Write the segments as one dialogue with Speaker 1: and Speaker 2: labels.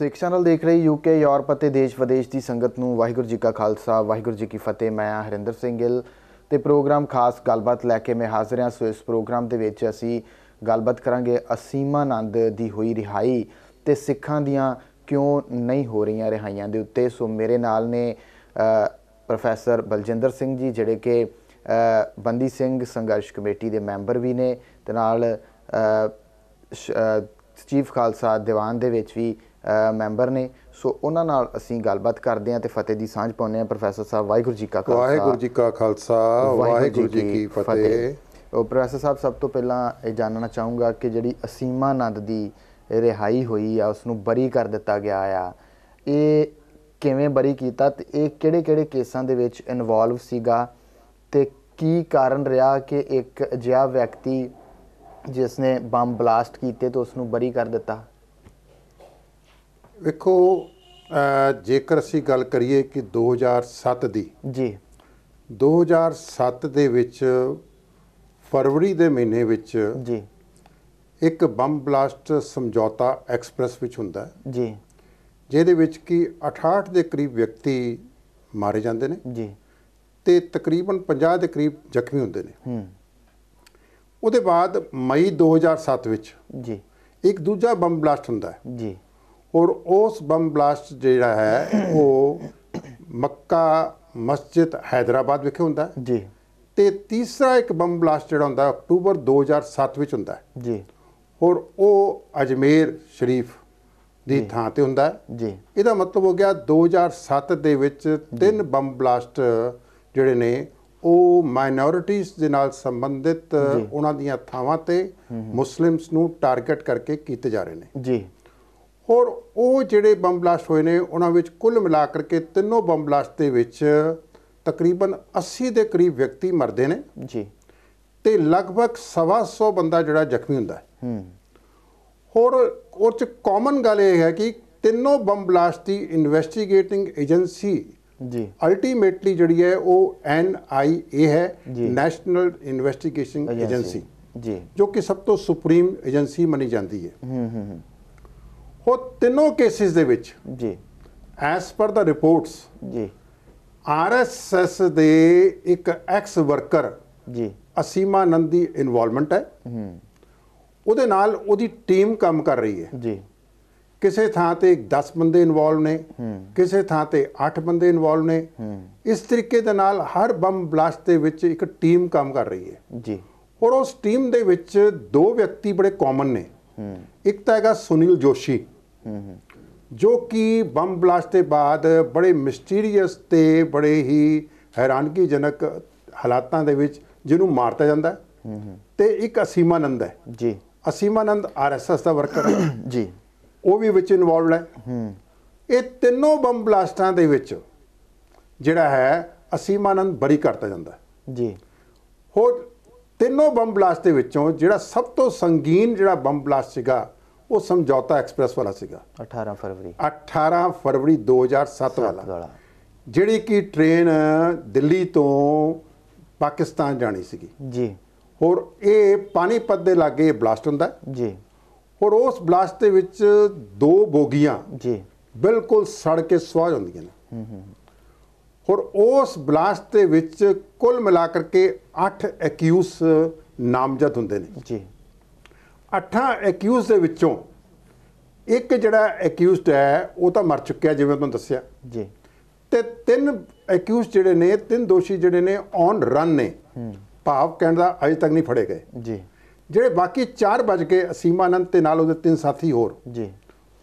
Speaker 1: ਸਿੱਖ channel ਦੇਖ ਰਹੇ UK Europe ਅਤੇ ਦੇਸ਼ ਵਿਦੇਸ਼ ਦੀ ਸੰਗਤ ਨੂੰ ਵਾਹਿਗੁਰੂ ਜੀ ਕਾ ਖਾਲਸਾ ਵਾਹਿਗੁਰੂ ਜੀ ਕੀ ਫਤਿਹ। ਮੈਂ ਹਰਿੰਦਰ ਸਿੰਘ ਗਿੱਲ ਤੇ ਪ੍ਰੋਗਰਾਮ ਖਾਸ ਗੱਲਬਾਤ ਲੈ ਕੇ ਮੈਂ ਹਾਜ਼ਰ ਹਾਂ। ਸੋ ਇਸ ਪ੍ਰੋਗਰਾਮ ਦੇ ਵਿੱਚ ਅਸੀਂ ਗੱਲਬਾਤ ਕਰਾਂਗੇ ਅਸੀਮਾਨੰਦ ਦੀ ਹੋਈ ਰਿਹਾਈ ਤੇ ਸਿੱਖਾਂ ਦੀਆਂ ਕਿਉਂ ਨਹੀਂ ਹੋ ਰਹੀਆਂ ਰਿਹਾਈਆਂ ਦੇ ਉੱਤੇ। ਸੋ ਮੇਰੇ ਨਾਲ ਨੇ ਪ੍ਰੋਫੈਸਰ ਬਲਜਿੰਦਰ ਸਿੰਘ ਜੀ ਜਿਹੜੇ ਕਿ ਬੰਦੀ ਸਿੰਘ ਸੰਘਰਸ਼ ਕਮੇਟੀ ਦੇ ਮੈਂਬਰ ਵੀ ਨੇ ਤੇ ਨਾਲ ਚੀਫ ਖਾਲਸਾ ਦੀਵਾਨ ਦੇ ਵਿੱਚ ਵੀ ਮੈਂਬਰ ਨੇ। ਸੋ ਉਹਨਾਂ ਨਾਲ ਅਸੀਂ ਗੱਲਬਾਤ ਕਰਦੇ ਹਾਂ ਤੇ ਫਤਿਹ ਦੀ ਸਾਂਝ ਪਾਉਂਦੇ ਹਾਂ। ਪ੍ਰੋਫੈਸਰ ਸਾਹਿਬ ਵਾਹਿਗੁਰੂ ਜੀ ਕਾ ਖਾਲਸਾ
Speaker 2: ਵਾਹਿਗੁਰੂ ਜੀ ਕਾ ਖਾਲਸਾ ਵਾਹਿਗੁਰੂ ਜੀ ਕੀ ਫਤਿਹ।
Speaker 1: ਪ੍ਰੋਫੈਸਰ ਸਾਹਿਬ ਸਭ ਤੋਂ ਪਹਿਲਾਂ ਇਹ ਜਾਣਨਾ ਚਾਹੂੰਗਾ ਕਿ ਜਿਹੜੀ ਅਸੀਮਾਨੰਦ ਦੀ ਰਿਹਾਈ ਹੋਈ ਆ ਉਸ ਨੂੰ ਬਰੀ ਕਰ ਦਿੱਤਾ ਗਿਆ ਆ, ਇਹ ਕਿਵੇਂ ਬਰੀ ਕੀਤਾ ਤੇ ਇਹ ਕਿਹੜੇ ਕੇਸਾਂ ਦੇ ਵਿੱਚ ਇਨਵੋਲਵ ਸੀਗਾ ਤੇ ਕੀ ਕਾਰਨ ਰਿਹਾ ਕਿ ਇੱਕ ਅਜਿਹਾ ਵਿਅਕਤੀ ਜਿਸ ਨੇ ਬੰਬ ਬਲਾਸਟ ਕੀਤੇ ਤੇ ਉਸ ਨੂੰ ਬਰੀ ਕਰ ਦਿੱਤਾ?
Speaker 2: ਵੇਖੋ, ਜੇਕਰ ਅਸੀਂ ਗੱਲ ਕਰੀਏ ਕਿ 2007 ਦੀ
Speaker 1: ਜੀ
Speaker 2: 2007 ਦੇ ਵਿੱਚ ਫਰਵਰੀ ਦੇ ਮਹੀਨੇ ਵਿੱਚ
Speaker 1: ਜੀ
Speaker 2: ਇੱਕ ਬੰਬ ਬਲਾਸਟ ਸਮਝੌਤਾ ਐਕਸਪ੍ਰੈਸ ਵਿੱਚ ਹੁੰਦਾ
Speaker 1: ਜੀ
Speaker 2: ਜਿਹਦੇ ਵਿੱਚ ਕਿ 68 ਦੇ ਕਰੀਬ ਵਿਅਕਤੀ ਮਾਰੇ ਜਾਂਦੇ ਨੇ
Speaker 1: ਜੀ
Speaker 2: ਤੇ ਤਕਰੀਬਨ 50 ਦੇ ਕਰੀਬ ਜ਼ਖਮੀ ਹੁੰਦੇ ਨੇ। ਉਹਦੇ ਬਾਅਦ ਮਈ 2007 ਵਿੱਚ
Speaker 1: ਜੀ
Speaker 2: ਇੱਕ ਦੂਜਾ ਬੰਬ ਬਲਾਸਟ ਹੁੰਦਾ ਹੈ
Speaker 1: ਜੀ
Speaker 2: ਔਰ ਉਸ ਬੰਬ ਬਲਾਸਟ ਜਿਹੜਾ ਹੈ ਉਹ ਮੱਕਾ ਮਸਜਿਦ ਹੈਦਰਾਬਾਦ ਵਿਖੇ ਹੁੰਦਾ ਹੈ
Speaker 1: ਜੀ
Speaker 2: ਤੇ ਤੀਸਰਾ ਇੱਕ ਬੰਬ ਬਲਾਸਟ ਜਿਹੜਾ ਹੁੰਦਾ ਅਕਤੂਬਰ 2007 ਵਿੱਚ ਹੁੰਦਾ ਹੈ
Speaker 1: ਜੀ
Speaker 2: ਔਰ ਉਹ ਅਜਮੇਰ ਸ਼ਰੀਫ ਦੀ ਥਾਂ ਤੇ ਹੁੰਦਾ ਹੈ
Speaker 1: ਜੀ।
Speaker 2: ਇਹਦਾ ਮਤਲਬ ਹੋ ਗਿਆ 2007 ਦੇ ਵਿੱਚ 3 ਬੰਬ ਬਲਾਸਟ ਜਿਹੜੇ ਨੇ ਉਹ ਮਾਈਨੋਰਿਟੀਜ਼ ਦੇ ਨਾਲ ਸੰਬੰਧਿਤ ਉਹਨਾਂ ਦੀਆਂ ਥਾਵਾਂ ਤੇ ਮੁਸਲਿਮਸ ਨੂੰ ਟਾਰਗੇਟ ਕਰਕੇ ਕੀਤੇ ਜਾ ਰਹੇ ਨੇ
Speaker 1: ਜੀ।
Speaker 2: ਔਰ ਉਹ ਜਿਹੜੇ ਬੰਬ ਬਲਾਸਟ ਹੋਏ ਨੇ ਉਹਨਾਂ ਵਿੱਚ ਕੁੱਲ ਮਿਲਾ ਕਰਕੇ ਤਿੰਨੋਂ ਬੰਬ ਬਲਾਸਟ ਦੇ ਵਿੱਚ ਤਕਰੀਬਨ 80 ਦੇ ਕਰੀਬ ਵਿਅਕਤੀ ਮਰਦੇ ਨੇ
Speaker 1: ਜੀ
Speaker 2: ਤੇ ਲਗਭਗ 125 ਬੰਦਾ ਜਿਹੜਾ ਜ਼ਖਮੀ ਹੁੰਦਾ ਹੈ। ਹੋਰ ਉਹ 'ਚ ਕਾਮਨ ਗੱਲ ਇਹ ਹੈ ਕਿ ਤਿੰਨੋਂ ਬੰਬ ਬਲਾਸਟ ਦੀ ਇਨਵੈਸਟੀਗੇਟਿੰਗ ਏਜੰਸੀ
Speaker 1: ਜੀ
Speaker 2: ਅਲਟੀਮੇਟਲੀ ਜਿਹੜੀ ਹੈ ਉਹ NIA ਹੈ, ਨੈਸ਼ਨਲ ਇਨਵੈਸਟੀਗੇਸ਼ਨ ਏਜੰਸੀ
Speaker 1: ਜੀ,
Speaker 2: ਜੋ ਕਿ ਸਭ ਤੋਂ ਸੁਪਰੀਮ ਏਜੰਸੀ ਮੰਨੀ ਜਾਂਦੀ ਹੈ। ਉਹ ਤਿੰਨੋਂ ਕੇਸਿਸ ਦੇ ਵਿੱਚ
Speaker 1: ਜੀ
Speaker 2: ਐਸ ਪਰ ਦਾ ਰਿਪੋਰਟਸ
Speaker 1: ਜੀ
Speaker 2: RSS ਦੇ ਇੱਕ ਐਕਸ ਵਰਕਰ
Speaker 1: ਜੀ
Speaker 2: ਅਸੀਮਾਨੰਦ ਦੀ ਇਨਵੋਲਵਮੈਂਟ ਹੈ। ਉਹਦੇ ਨਾਲ ਉਹਦੀ ਟੀਮ ਕੰਮ ਕਰ ਰਹੀ ਹੈ।
Speaker 1: ਜੀ
Speaker 2: ਕਿਸੇ ਥਾਂ ਤੇ 10 ਬੰਦੇ ਇਨਵੋਲਵ ਨੇ, ਕਿਸੇ ਥਾਂ ਤੇ 8 ਬੰਦੇ ਇਨਵੋਲਵ ਨੇ। ਇਸ ਤਰੀਕੇ ਦੇ ਨਾਲ ਹਰ ਬੰਬ ਬਲਾਸਟ ਦੇ ਵਿੱਚ ਇੱਕ ਟੀਮ ਕੰਮ ਕਰ ਰਹੀ ਹੈ
Speaker 1: ਜੀ।
Speaker 2: ਔਰ ਉਸ ਟੀਮ ਦੇ ਵਿੱਚ 2 ਵਿਅਕਤੀ ਬੜੇ ਕਾਮਨ ਨੇ। ਇੱਕ ਤਾਂ ਹੈਗਾ ਸੁਨੀਲ ਜੋਸ਼ੀ ਜੋ ਕਿ ਬੰਬ ਬਲਾਸਟ ਦੇ ਬਾਅਦ ਬੜੇ ਮਿਸਟੀਰੀਅਸ ਤੇ ਬੜੇ ਹੀ ਹੈਰਾਨਗੀਜਨਕ ਹਾਲਾਤਾਂ ਦੇ ਵਿੱਚ ਜਿਹਨੂੰ ਮਾਰਤਾ ਜਾਂਦਾ ਤੇ ਇੱਕ ਅਸੀਮਾਨੰਦ ਹੈ
Speaker 1: ਜੀ।
Speaker 2: ਅਸੀਮਾਨੰਦ RSS ਦਾ ਵਰਕਰ ਹੈ
Speaker 1: ਜੀ,
Speaker 2: ਉਹ ਵੀ ਵਿੱਚ ਇਨਵੋਲਵਡ ਹੈ। ਇਹ ਤਿੰਨੋਂ ਬੰਬ ਬਲਾਸਟਾਂ ਦੇ ਵਿੱਚ ਜਿਹੜਾ ਹੈ ਅਸੀਮਾਨੰਦ ਬਰੀ ਕਰਤਾ ਜਾਂਦਾ
Speaker 1: ਜੀ।
Speaker 2: ਹੋਰ ਤਿੰਨੋਂ ਬੰਬ ਬਲਾਸਟ ਦੇ ਵਿੱਚੋਂ ਜਿਹੜਾ ਸਭ ਤੋਂ ਸੰਗੀਨ ਜਿਹੜਾ ਬੰਬ ਬਲਾਸਟ ਸੀਗਾ ਉਹ ਸਮਝੌਤਾ ਐਕਸਪ੍ਰੈਸ ਵਾਲਾ ਸੀਗਾ
Speaker 1: 18
Speaker 2: ਫਰਵਰੀ 2007 ਵਾਲਾ, ਜਿਹੜੀ ਕਿ ਟ੍ਰੇਨ ਦਿੱਲੀ ਤੋਂ ਪਾਕਿਸਤਾਨ ਜਾਣੀ ਸੀਗੀ
Speaker 1: ਜੀ।
Speaker 2: ਹੋਰ ਇਹ ਪਾਣੀਪਤ ਦੇ ਲਾਗੇ ਬਲਾਸਟ ਹੁੰਦਾ
Speaker 1: ਜੀ।
Speaker 2: ਔਰ ਉਸ ਬਲਾਸਟ ਦੇ ਵਿੱਚ 2 ਬੋਗੀਆਂ
Speaker 1: ਜੀ
Speaker 2: ਬਿਲਕੁਲ ਸੜ ਕੇ ਸੁਆਹ ਹੁੰਦੀਆਂ ਨੇ। ਔਰ ਉਸ ਬਲਾਸਟ ਦੇ ਵਿੱਚ ਕੁੱਲ ਮਿਲਾ ਕਰਕੇ 8 ਐਕਿਊਜ਼ ਨਾਮਜ਼ਦ ਹੁੰਦੇ ਨੇ
Speaker 1: ਜੀ।
Speaker 2: 8 ਐਕਿਊਜ਼ ਦੇ ਵਿੱਚੋਂ ਇੱਕ ਜਿਹੜਾ ਐਕਿਊਜ਼ਡ ਹੈ ਉਹ ਤਾਂ ਮਰ ਚੁੱਕਿਆ ਜਿਵੇਂ ਤੁਹਾਨੂੰ ਦੱਸਿਆ
Speaker 1: ਜੀ
Speaker 2: ਤੇ 3 ਐਕਿਊਜ਼ ਜਿਹੜੇ ਨੇ 3 ਦੋਸ਼ੀ ਜਿਹੜੇ ਨੇ ਔਨ ਰਨ ਨੇ, ਭਾਵ ਕਹਿਣ ਦਾ ਅਜੇ ਤੱਕ ਨਹੀਂ ਫੜੇ ਗਏ
Speaker 1: ਜੀ।
Speaker 2: ਜਿਹੜੇ ਬਾਕੀ 4 ਬਚ ਗਏ ਅਸੀਮਾਨੰਦ ਤੇ ਨਾਲ ਉਹਦੇ 3 ਸਾਥੀ ਹੋਰ
Speaker 1: ਜੀ,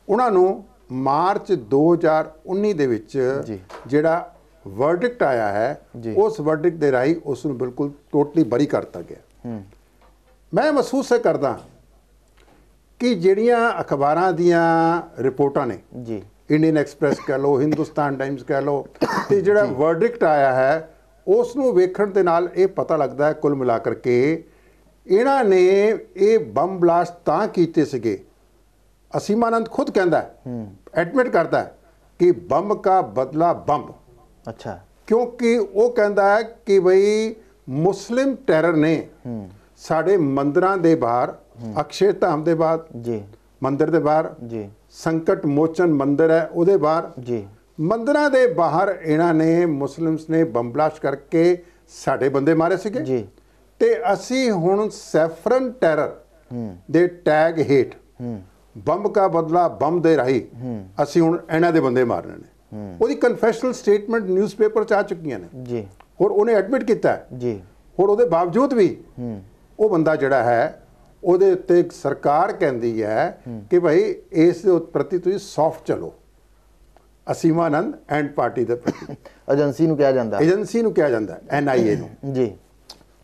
Speaker 2: ਉਹਨਾਂ ਨੂੰ ਮਾਰਚ 2019 ਦੇ ਵਿੱਚ ਜਿਹੜਾ ਵਰਡਿਕਟ ਆਇਆ ਹੈ ਉਸ ਵਰਡਿਕਟ ਦੇ ਰਾਹੀਂ ਉਸ ਨੂੰ ਬਿਲਕੁਲ ਟੋਟਲੀ ਬਰੀ ਕਰਤਾ ਗਿਆ। ਮੈਂ ਮਹਿਸੂਸ ਕਰਦਾ ਕਿ ਜਿਹੜੀਆਂ ਅਖਬਾਰਾਂ ਦੀਆਂ ਰਿਪੋਰਟਾਂ ਨੇ
Speaker 1: ਜੀ,
Speaker 2: ਇੰਡੀਅਨ ਐਕਸਪ੍ਰੈਸ ਕਹਿ ਲਓ, ਹਿੰਦੁਸਤਾਨ ਟਾਈਮਸ ਕਹਿ ਲਓ, ਤੇ ਜਿਹੜਾ ਵਰਡਿਕਟ ਆਇਆ ਹੈ ਉਸ ਨੂੰ ਵੇਖਣ ਦੇ ਨਾਲ ਇਹ ਪਤਾ ਲੱਗਦਾ ਹੈ ਕੁੱਲ ਮਿਲਾ ਕਰਕੇ ਇਹਨਾਂ ਨੇ ਇਹ ਬੰਬ ਬਲਾਸਟ ਤਾਂ ਕੀਤੇ ਸੀਗੇ। ਅਸੀਮਾਨੰਦ ਖੁਦ ਕਹਿੰਦਾ ਹੈ, ਐਡਮਿਟ ਕਰਦਾ ਹੈ ਕਿ ਬੰਬ का बदला ਬੰਬ।
Speaker 1: ਅੱਛਾ।
Speaker 2: ਕਿਉਂਕਿ ਉਹ ਕਹਿੰਦਾ ਹੈ ਕਿ ਬਈ ਮੁਸਲਿਮ ਟੈਰਰ ਨੇ ਸਾਡੇ ਮੰਦਿਰਾਂ ਦੇ ਬਾਹਰ, ਅਕਸ਼ੇ ਧਾਮ ਦੇ ਬਾਹਰ,
Speaker 1: ਜੀ,
Speaker 2: ਮੰਦਿਰ ਦੇ ਬਾਹਰ
Speaker 1: ਜੀ,
Speaker 2: ਸੰਕਟ ਮੋਚਨ ਮੰਦਿਰ ਹੈ ਉਹਦੇ ਬਾਹਰ
Speaker 1: ਜੀ
Speaker 2: ਮੰਦਿਰਾਂ ਦੇ ਬਾਹਰ ਇਹਨਾਂ ਨੇ ਮੁਸਲਿਮਸ ਨੇ ਬੰਬ ਬਲਾਸਟ ਕਰਕੇ ਸਾਡੇ ਬੰਦੇ ਮਾਰੇ ਸੀਗੇ
Speaker 1: ਜੀ
Speaker 2: ਤੇ ਅਸੀਂ ਹੁਣ ਸੈਫਰਨ ਟੈਰਰ ਦੇ ਟੈਗ ਹੇਠ ਬੰਬ ਦਾ ਬਦਲਾ ਬੰਬ ਦੇ ਰਾਹੀਂ ਅਸੀਂ ਹੁਣ ਇਹਨਾਂ ਦੇ ਬੰਦੇ ਮਾਰਨੇ ਨੇ। ਉਹਦੀ ਕਨਫੈਸ਼ਨਲ ਸਟੇਟਮੈਂਟ ਨਿਊਜ਼ਪੇਪਰ 'ਚ ਆ ਚੁੱਕੀਆਂ ਨੇ
Speaker 1: ਜੀ
Speaker 2: ਹੋਰ ਉਹਨੇ ਐਡਮਿਟ ਕੀਤਾ ਹੈ
Speaker 1: ਜੀ
Speaker 2: ਹੋਰ ਉਹਦੇ ਬਾਵਜੂਦ ਵੀ ਉਹ ਬੰਦਾ ਜਿਹੜਾ ਹੈ ਉਹਦੇ ਉੱਤੇ ਸਰਕਾਰ ਕਹਿੰਦੀ ਹੈ ਕਿ ਭਾਈ ਇਸ ਦੇ ਪ੍ਰਤੀ ਤੁਸੀਂ ਸੌਫਟ ਚਲੋ। ਅਸੀਮਾਨੰਦ ਐਂਡ ਪਾਰਟੀ ਦੇ ਪ੍ਰਤੀ
Speaker 1: ਏਜੰਸੀ ਨੂੰ ਕਿਹਾ ਜਾਂਦਾ
Speaker 2: ਏਜੰਸੀ ਨੂੰ ਕਿਹਾ ਜਾਂਦਾ NIA ਨੂੰ
Speaker 1: ਜੀ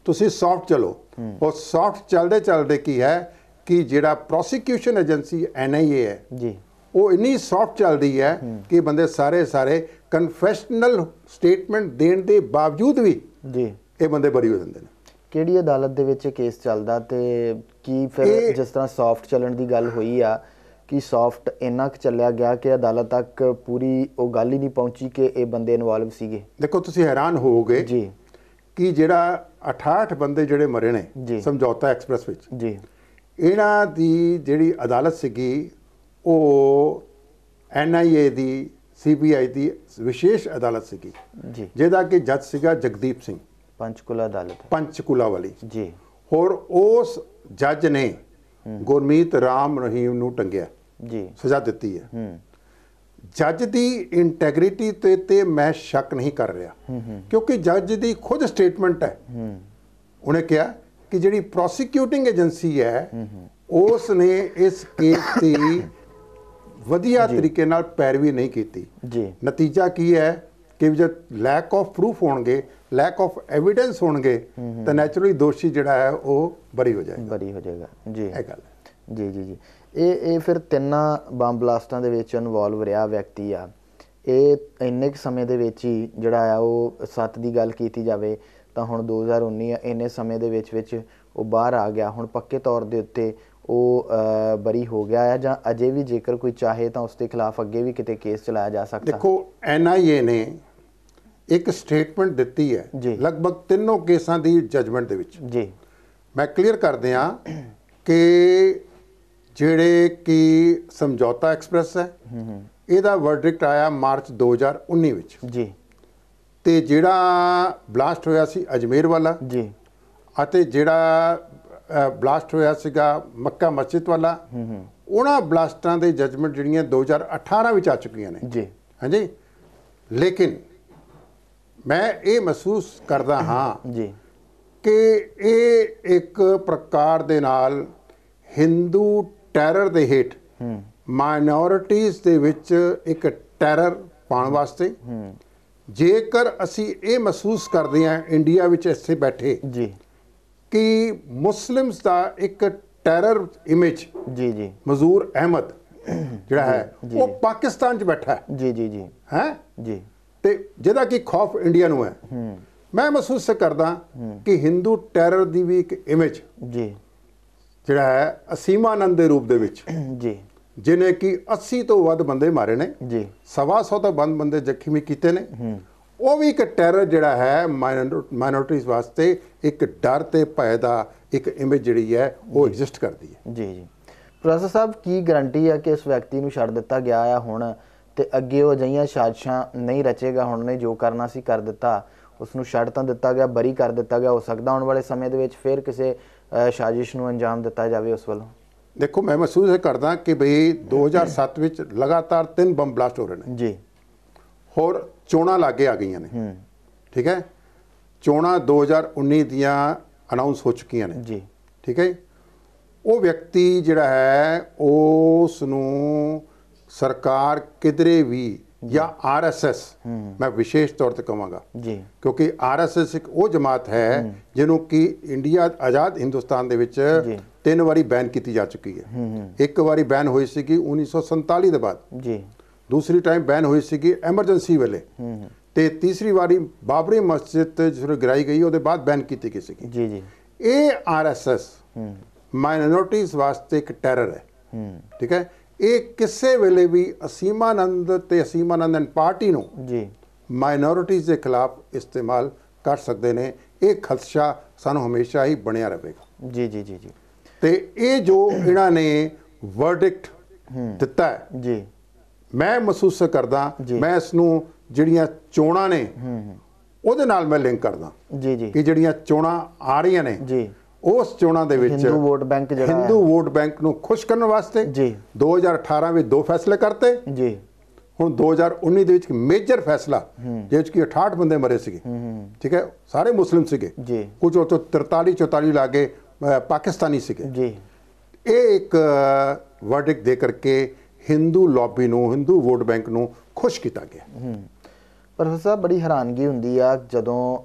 Speaker 2: ਤੁਸੀਂ ਸੌਫਟ ਚਲੋ। ਉਹ ਸੌਫਟ ਚੱਲਦੇ ਚੱਲਦੇ ਕੀ ਹੈ ਕਿ ਜਿਹੜਾ ਪ੍ਰੋਸੀਕਿਊਸ਼ਨ ਏਜੰਸੀ NIA ਹੈ
Speaker 1: ਜੀ
Speaker 2: ਉਹ ਇੰਨੀ ਸੌਫਟ ਚੱਲਦੀ ਹੈ ਕਿ ਬੰਦੇ ਸਾਰੇ ਕਨਫੈਸ਼ਨਲ ਸਟੇਟਮੈਂਟ ਦੇਣ ਦੇ ਬਾਵਜੂਦ ਵੀ
Speaker 1: ਜੀ
Speaker 2: ਇਹ ਬੰਦੇ ਬਰੀ ਹੋ ਜਾਂਦੇ ਨੇ।
Speaker 1: ਕਿਹੜੀ ਅਦਾਲਤ ਦੇ ਵਿੱਚ ਕੇਸ ਚੱਲਦਾ ਤੇ ਕੀ ਫਿਰ ਜਿਸ ਤਰ੍ਹਾਂ ਸੌਫਟ ਚੱਲਣ ਦੀ ਗੱਲ ਹੋਈ ਆ ਕਿ ਸੌਫਟ ਇੰਨਾ ਕੁ ਚੱਲਿਆ ਗਿਆ ਕਿ ਅਦਾਲਤ ਤੱਕ ਪੂਰੀ ਉਹ ਗੱਲ ਹੀ ਨਹੀਂ ਪਹੁੰਚੀ ਕਿ ਇਹ ਬੰਦੇ ਇਨਵੋਲਵ ਸੀਗੇ?
Speaker 2: ਦੇਖੋ ਤੁਸੀਂ ਹੈਰਾਨ ਹੋਵੋਗੇ
Speaker 1: ਜੀ
Speaker 2: ਕਿ ਜਿਹੜਾ 68 ਬੰਦੇ ਜਿਹੜੇ ਮਰੇ ਨੇ
Speaker 1: ਜੀ।
Speaker 2: ਸਮਝੌਤਾ ਐਕਸਪ੍ਰੈਸ ਵਿੱਚ
Speaker 1: ਜੀ
Speaker 2: ਇਹਨਾਂ ਦੀ ਜਿਹੜੀ ਅਦਾਲਤ ਸੀਗੀ ਉਹ NIA ਦੀ CBI ਦੀ ਵਿਸ਼ੇਸ਼ ਅਦਾਲਤ ਸੀਗੀ
Speaker 1: ਜੀ
Speaker 2: ਜਿਹਦਾ ਕਿ ਜੱਜ ਸੀਗਾ ਜਗਦੀਪ ਸਿੰਘ
Speaker 1: ਪੰਚਕੂਲਾ ਅਦਾਲਤ
Speaker 2: ਪੰਚਕੂਲਾ ਵਾਲੀ।
Speaker 1: ਜੀ
Speaker 2: ਹੋਰ ਉਸ ਜੱਜ ਨੇ ਗੁਰਮੀਤ ਰਾਮ ਰਹੀਮ ਨੂੰ ਟੰਗਿਆ
Speaker 1: ਜੀ
Speaker 2: ਸਜ਼ਾ ਦਿੱਤੀ ਹੈ। ਜੱਜ ਦੀ ਇੰਟੈਗ੍ਰਿਟੀ ਤੇ ਮੈਂ ਸ਼ੱਕ ਨਹੀਂ ਕਰ ਰਿਹਾ ਕਿਉਂਕਿ ਜੱਜ ਦੀ ਖੁਦ ਸਟੇਟਮੈਂਟ ਹੈ। ਉਹਨੇ ਕਿਹਾ ਕਿ ਜਿਹੜੀ ਪ੍ਰੋਸੀਕਿਊਟਿੰਗ ਏਜੰਸੀ ਹੈ ਉਸ ਨੇ ਇਸ ਕੇਸ ਦੀ ਵਧੀਆ ਤਰੀਕੇ ਨਾਲ ਪੈਰਵੀ ਨਹੀਂ ਕੀਤੀ।
Speaker 1: ਜੀ
Speaker 2: ਨਤੀਜਾ ਕੀ ਹੈ ਕਿ ਜਦ ਲੈਕ ਆਫ ਪ੍ਰੂਫ ਹੋਣਗੇ ਲੈਕ ਆਫ ਐਵੀਡੈਂਸ ਹੋਣਗੇ ਤਾਂ ਨੈਚੁਰਲੀ ਦੋਸ਼ੀ ਜਿਹੜਾ ਹੈ ਉਹ ਬਰੀ ਹੋ ਜਾਏਗਾ ਜੀ। ਇਹ ਗੱਲ ਹੈ
Speaker 1: ਜੀ ਜੀ ਜੀ ਇਹ ਫਿਰ ਤਿੰਨਾਂ ਬੰਬ ਬਲਾਸਟਾਂ ਦੇ ਵਿੱਚ ਇਨਵੋਲਵ ਰਿਹਾ ਵਿਅਕਤੀ ਆ ਇਹ ਇੰਨੇ ਕੁ ਸਮੇਂ ਦੇ ਵਿੱਚ ਹੀ ਜਿਹੜਾ ਆ ਉਹ 7 ਦੀ ਗੱਲ ਕੀਤੀ ਜਾਵੇ ਤਾਂ ਹੁਣ 2019 ਆ ਇੰਨੇ ਸਮੇਂ ਦੇ ਵਿੱਚ ਉਹ ਬਾਹਰ ਆ ਗਿਆ ਹੁਣ ਪੱਕੇ ਤੌਰ ਦੇ ਉੱਤੇ ਉਹ ਬਰੀ ਹੋ ਗਿਆ ਹੈ ਜਾਂ ਅਜੇ ਵੀ ਜੇਕਰ ਕੋਈ ਚਾਹੇ ਤਾਂ ਉਸ ਦੇ ਖਿਲਾਫ ਅੱਗੇ ਵੀ ਕਿਤੇ ਕੇਸ ਚਲਾਇਆ ਜਾ ਸਕਦਾ?
Speaker 2: ਦੇਖੋ NIA ਨੇ ਇੱਕ ਸਟੇਟਮੈਂਟ ਦਿੱਤੀ ਹੈ ਲਗਭਗ ਤਿੰਨੋਂ ਕੇਸਾਂ ਦੀ ਜਜਮੈਂਟ ਦੇ ਵਿੱਚ
Speaker 1: ਜੀ। ਮੈਂ
Speaker 2: ਕਲੀਅਰ ਕਰ ਦਿਆਂ ਕਿ ਜਿਹੜੇ ਕਿ ਸਮਝੌਤਾ ਐਕਸਪ੍ਰੈਸ ਹੈ ਇਹਦਾ ਵਰਡਿਕਟ ਆਇਆ ਮਾਰਚ 2019 ਵਿੱਚ
Speaker 1: ਜੀ
Speaker 2: ਤੇ ਜਿਹੜਾ ਬਲਾਸਟ ਹੋਇਆ ਸੀ ਅਜਮੇਰ ਵਾਲਾ
Speaker 1: ਜੀ
Speaker 2: ਅਤੇ ਜਿਹੜਾ ਬਲਾਸਟ ਹੋਇਆ ਸੀਗਾ ਮੱਕਾ ਮਸਜਿਦ ਵਾਲਾ ਉਹਨਾਂ ਬਲਾਸਟਾਂ ਦੇ ਜਜਮੈਂਟ ਜਿਹੜੀਆਂ 2018 ਵਿੱਚ ਆ ਚੁੱਕੀਆਂ ਨੇ
Speaker 1: ਜੀ
Speaker 2: ਹਾਂਜੀ। ਲੇਕਿਨ ਮੈਂ ਇਹ ਮਹਿਸੂਸ ਕਰਦਾ ਹਾਂ
Speaker 1: ਜੀ
Speaker 2: ਕਿ ਇਹ ਇੱਕ ਪ੍ਰਕਾਰ ਦੇ ਨਾਲ ਹਿੰਦੂ ਟੈਰਰ ਦੇ ਹੇਠ ਮਾਈਨੋਰਿਟੀਜ਼ ਦੇ ਵਿੱਚ ਇੱਕ ਟੈਰਰ ਪਾਉਣ ਵਾਸਤੇ ਜੇਕਰ ਅਸੀਂ ਇਹ ਮਹਿਸੂਸ ਕਰਦੇ ਹਾਂ ਇੰਡੀਆ ਵਿੱਚ ਇੱਥੇ ਬੈਠੇ
Speaker 1: ਜੀ
Speaker 2: ਕਿ ਮੁਸਲਿਮਸ ਦਾ ਇੱਕ ਟੈਰਰ ਇਮੇਜ
Speaker 1: ਜੀ
Speaker 2: ਮਜ਼ੂਰ ਅਹਿਮਦ ਜਿਹੜਾ ਹੈ ਉਹ ਪਾਕਿਸਤਾਨ 'ਚ ਬੈਠਾ ਹੈ
Speaker 1: ਜੀ
Speaker 2: ਹੈ
Speaker 1: ਜੀ
Speaker 2: ਤੇ ਜਿਹਦਾ ਕਿ ਖੌਫ ਇੰਡੀਆ ਨੂੰ ਹੈ। ਮੈਂ ਮਹਿਸੂਸ ਕਰਦਾ ਕਿ ਹਿੰਦੂ ਟੈਰਰ ਦੀ ਵੀ ਇੱਕ ਇਮੇਜ
Speaker 1: ਜੀ
Speaker 2: ਜਿਹੜਾ ਹੈ ਅਸੀਮਾਨੰਦ ਦੇ ਰੂਪ ਦੇ ਵਿੱਚ
Speaker 1: ਜੀ
Speaker 2: ਜਿਹਨੇ ਕਿ 80 ਤੋਂ ਵੱਧ ਬੰਦੇ ਮਾਰੇ ਨੇ
Speaker 1: ਜੀ
Speaker 2: 125 ਤੋਂ ਵੱਧ ਬੰਦੇ ਜ਼ਖਮੀ ਕੀਤੇ ਨੇ ਉਹ ਵੀ ਇੱਕ ਟੈਰਰ ਜਿਹੜਾ ਹੈ ਮਾਈਨੋਰਿਟੀਜ਼ ਵਾਸਤੇ ਇੱਕ ਡਰ ਤੇ ਭੈ ਦਾ ਇੱਕ ਇਮੇਜ ਜਿਹੜੀ ਹੈ ਉਹ ਐਗਜ਼ਿਸਟ ਕਰਦੀ ਹੈ।
Speaker 1: ਜੀ ਪ੍ਰੋਫੈਸਰ ਸਾਹਿਬ ਕੀ ਗਾਰੰਟੀ ਹੈ ਕਿ ਇਸ ਵਿਅਕਤੀ ਨੂੰ ਛੱਡ ਦਿੱਤਾ ਗਿਆ ਆ ਹੁਣ ਤੇ ਅੱਗੇ ਉਹ ਅਜਿਹੀਆਂ ਸਾਜ਼ਿਸ਼ਾਂ ਨਹੀਂ ਰਚੇਗਾ? ਹੁਣ ਨੇ ਜੋ ਕਰਨਾ ਸੀ ਕਰ ਦਿੱਤਾ ਉਸ ਨੂੰ ਛੱਡ ਤਾਂ ਦਿੱਤਾ ਗਿਆ ਬਰੀ ਕਰ ਦਿੱਤਾ ਗਿਆ ਹੋ ਸਕਦਾ ਆਉਣ ਵਾਲੇ ਸਮੇਂ ਦੇ ਵਿੱਚ ਫਿਰ ਕਿਸੇ ਸਾਜ਼ਿਸ਼ ਨੂੰ ਅੰਜਾਮ ਦਿੱਤਾ ਜਾਵੇ ਉਸ ਵੱਲੋਂ?
Speaker 2: ਦੇਖੋ ਮੈਂ ਮਹਿਸੂਸ ਕਰਦਾ ਕਿ ਬਈ 2007 ਵਿੱਚ ਲਗਾਤਾਰ 3 ਬੰਬ ਬਲਾਸਟ ਹੋ ਰਹੇ ਨੇ
Speaker 1: ਜੀ
Speaker 2: ਹੋਰ ਚੋਣਾਂ ਲਾਗੇ ਆ ਗਈਆਂ ਨੇ ਠੀਕ ਹੈ ਚੋਣਾਂ 2019 ਦੀਆਂ ਅਨਾਉਂਸ ਹੋ ਚੁੱਕੀਆਂ ਨੇ ਜੀ ਠੀਕ ਹੈ ਉਹ ਵਿਅਕਤੀ ਜਿਹੜਾ ਹੈ ਉਸ ਨੂੰ ਸਰਕਾਰ ਕਿਧਰੇ ਵੀ ਜਾਂ RSS ਮੈਂ ਵਿਸ਼ੇਸ਼ ਤੌਰ ਤੇ ਕਹਾਂਗਾ ਜੀ ਕਿਉਂਕਿ RSS ਇੱਕ ਉਹ ਜਮਾਤ ਹੈ ਜਿਹਨੂੰ ਕਿ ਇੰਡੀਆ ਆਜ਼ਾਦ ਹਿੰਦੁਸਤਾਨ ਦੇ ਵਿੱਚ 3 ਵਾਰੀ ਬੈਨ ਕੀਤੀ ਜਾ ਚੁੱਕੀ ਹੈ। ਇੱਕ ਵਾਰੀ ਬੈਨ ਹੋਈ ਸੀਗੀ 1947 ਦੇ ਬਾਅਦ ਜੀ ਦੂਸਰੀ ਟਾਈਮ ਬੈਨ ਹੋਈ ਸੀਗੀ ਐਮਰਜੈਂਸੀ ਵੇਲੇ ਤੇ ਤੀਸਰੀ ਵਾਰੀ ਬਾਬਰੀ ਮਸਜਿਦ ਜਦੋਂ ਗਿਰਾਈ ਗਈ ਉਹਦੇ ਬਾਅਦ ਬੈਨ ਕੀਤੀ ਗਈ ਸੀਗੀ ਜੀ ਇਹ RSS ਮਾਈਨੋਰਿਟੀਜ਼ ਵਾਸਤੇ ਇੱਕ ਟੈਰਰ ਹੈ ਠੀਕ ਹੈ ਇਹ ਕਿਸੇ ਵੇਲੇ ਵੀ ਅਸੀਮਾਨੰਦ ਤੇ ਅਸੀਮਾਨੰਦ ਐਂਡ ਪਾਰਟੀ ਨੂੰ ਜੀ ਮਾਈਨੋਰਿਟੀਜ਼ ਦੇ ਖਿਲਾਫ ਇਸਤੇਮਾਲ ਕਰ ਸਕਦੇ ਨੇ। ਇਹ ਖਦਸ਼ਾ ਸਾਨੂੰ ਹਮੇਸ਼ਾ ਹੀ ਬਣਿਆ ਰਹੇਗਾ ਜੀ ਤੇ ਇਹ ਜੋ ਇਹਨਾਂ ਨੇ ਵਰਡਿਕਟ ਦਿੱਤਾ ਹੈ,
Speaker 1: ਜੀ
Speaker 2: ਮੈਂ ਮਹਿਸੂਸ ਕਰਦਾ,
Speaker 1: ਜੀ।
Speaker 2: ਮੈਂ ਇਸ ਨੂੰ ਜਿਹੜੀਆਂ ਚੋਣਾਂ ਨੇ ਉਹਦੇ ਨਾਲ ਮੈਂ ਲਿੰਕ ਕਰਦਾ
Speaker 1: ਜੀ ਜੀ
Speaker 2: ਕਿ ਜਿਹੜੀਆਂ ਚੋਣਾਂ ਆ ਰਹੀਆਂ ਨੇ
Speaker 1: ਜੀ
Speaker 2: ਉਸ ਚੋਣਾਂ ਦੇ ਵਿੱਚ
Speaker 1: ਹਿੰਦੂ ਵੋਟ ਬੈਂਕ ਜਿਹੜਾ
Speaker 2: ਹਿੰਦੂ ਵੋਟ ਬੈਂਕ ਨੂੰ ਖੁਸ਼ ਕਰਨ ਵਾਸਤੇ
Speaker 1: ਜੀ
Speaker 2: 2018 ਵਿੱਚ 2 ਫੈਸਲੇ ਕਰਤੇ।
Speaker 1: ਜੀ
Speaker 2: ਹੁਣ 2019 ਦੇ ਵਿੱਚ ਮੇਜਰ ਫੈਸਲਾ ਜਿਹਦੇ ਵਿੱਚ ਕਿ 68 ਬੰਦੇ ਮਰੇ ਸੀਗੇ, ਠੀਕ ਹੈ, ਸਾਰੇ ਮੁਸਲਿਮ ਸੀਗੇ,
Speaker 1: ਜੀ
Speaker 2: ਕੁਝ ਉਹ ਤੋਂ 43 44 ਲਾਗੇ ਪਾਕਿਸਤਾਨੀ ਸੀਗੇ।
Speaker 1: ਜੀ
Speaker 2: ਇਹ ਇੱਕ ਵਰਡਿਕਟ ਦੇ ਕਰਕੇ ਹਿੰਦੂ ਲੌਬੀ ਨੂੰ, ਹਿੰਦੂ ਵੋਟ ਬੈਂਕ ਨੂੰ ਖੁਸ਼ ਕੀਤਾ ਗਿਆ।
Speaker 1: ਪ੍ਰੋਫੈਸਰ ਸਾਹਿਬ, ਬੜੀ ਹੈਰਾਨਗੀ ਹੁੰਦੀ ਆ ਜਦੋਂ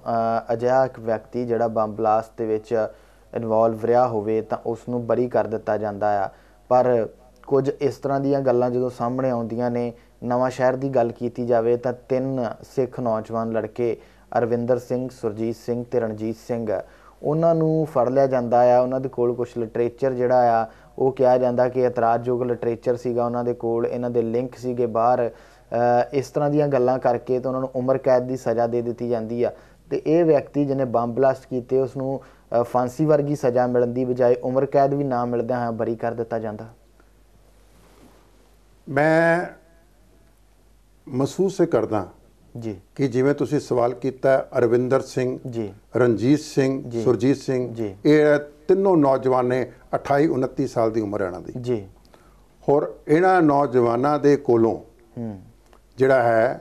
Speaker 1: ਅਜਿਹਾ ਇੱਕ ਵਿਅਕਤੀ ਜਿਹੜਾ ਬੰਬ ਬਲਾਸਟ ਦੇ ਵਿੱਚ ਇਨਵੋਲਵ ਰਿਹਾ ਹੋਵੇ ਤਾਂ ਉਸ ਨੂੰ ਬਰੀ ਕਰ ਦਿੱਤਾ ਜਾਂਦਾ ਆ, ਪਰ ਕੁਝ ਇਸ ਤਰ੍ਹਾਂ ਦੀਆਂ ਗੱਲਾਂ ਜਦੋਂ ਸਾਹਮਣੇ ਆਉਂਦੀਆਂ ਨੇ, ਨਵਾਂ ਸ਼ਹਿਰ ਦੀ ਗੱਲ ਕੀਤੀ ਜਾਵੇ ਤਾਂ 3 ਸਿੱਖ ਨੌਜਵਾਨ ਲੜਕੇ ਅਰਵਿੰਦਰ ਸਿੰਘ, ਸੁਰਜੀਤ ਸਿੰਘ ਤੇ ਰਣਜੀਤ ਸਿੰਘ, ਉਹਨਾਂ ਨੂੰ ਫੜ ਲਿਆ ਜਾਂਦਾ ਆ। ਉਹਨਾਂ ਦੇ ਕੋਲ ਕੁਝ ਲਿਟਰੇਚਰ ਜਿਹੜਾ ਆ ਉਹ ਕਿਹਾ ਜਾਂਦਾ ਕਿ ਇਤਰਾਜ਼ਯੋਗ ਲਿਟਰੇਚਰ ਸੀਗਾ ਉਹਨਾਂ ਦੇ ਕੋਲ, ਇਹਨਾਂ ਦੇ ਲਿੰਕ ਸੀਗੇ ਬਾਹਰ, ਇਸ ਤਰ੍ਹਾਂ ਦੀਆਂ ਗੱਲਾਂ ਕਰਕੇ ਤਾਂ ਉਹਨਾਂ ਨੂੰ ਉਮਰ ਕੈਦ ਦੀ ਸਜ਼ਾ ਦੇ ਦਿੱਤੀ ਜਾਂਦੀ ਆ। ਤੇ ਇਹ ਵਿਅਕਤੀ ਜਿਹਨੇ ਬੰਬ ਬਲਾਸਟ ਕੀਤੇ ਉਸ ਨੂੰ ਫਾਂਸੀ ਵਰਗੀ ਸਜ਼ਾ ਮਿਲਣ ਦੀ ਬਜਾਏ ਉਮਰ ਕੈਦ ਵੀ ਨਾ ਮਿਲਦਿਆਂ ਹੋਇਆ ਬਰੀ ਕਰ ਦਿੱਤਾ ਜਾਂਦਾ।
Speaker 2: ਮੈਂ ਮਹਿਸੂਸ ਕਰਦਾ
Speaker 1: ਜੀ
Speaker 2: ਕਿ ਜਿਵੇਂ ਤੁਸੀਂ ਸਵਾਲ ਕੀਤਾ ਅਰਵਿੰਦਰ ਸਿੰਘ,
Speaker 1: ਜੀ
Speaker 2: ਰਣਜੀਤ ਸਿੰਘ,
Speaker 1: ਜੀ।
Speaker 2: ਸੁਰਜੀਤ ਸਿੰਘ,
Speaker 1: ਜੀ।
Speaker 2: ਇਹ ਤਿੰਨੋਂ ਨੌਜਵਾਨ ਨੇ 28 29 ਸਾਲ ਦੀ ਉਮਰ ਇਹਨਾਂ ਦੀ।
Speaker 1: ਜੀ
Speaker 2: ਹੋਰ ਇਹਨਾਂ ਨੌਜਵਾਨਾਂ ਦੇ ਕੋਲੋਂ ਜਿਹੜਾ ਹੈ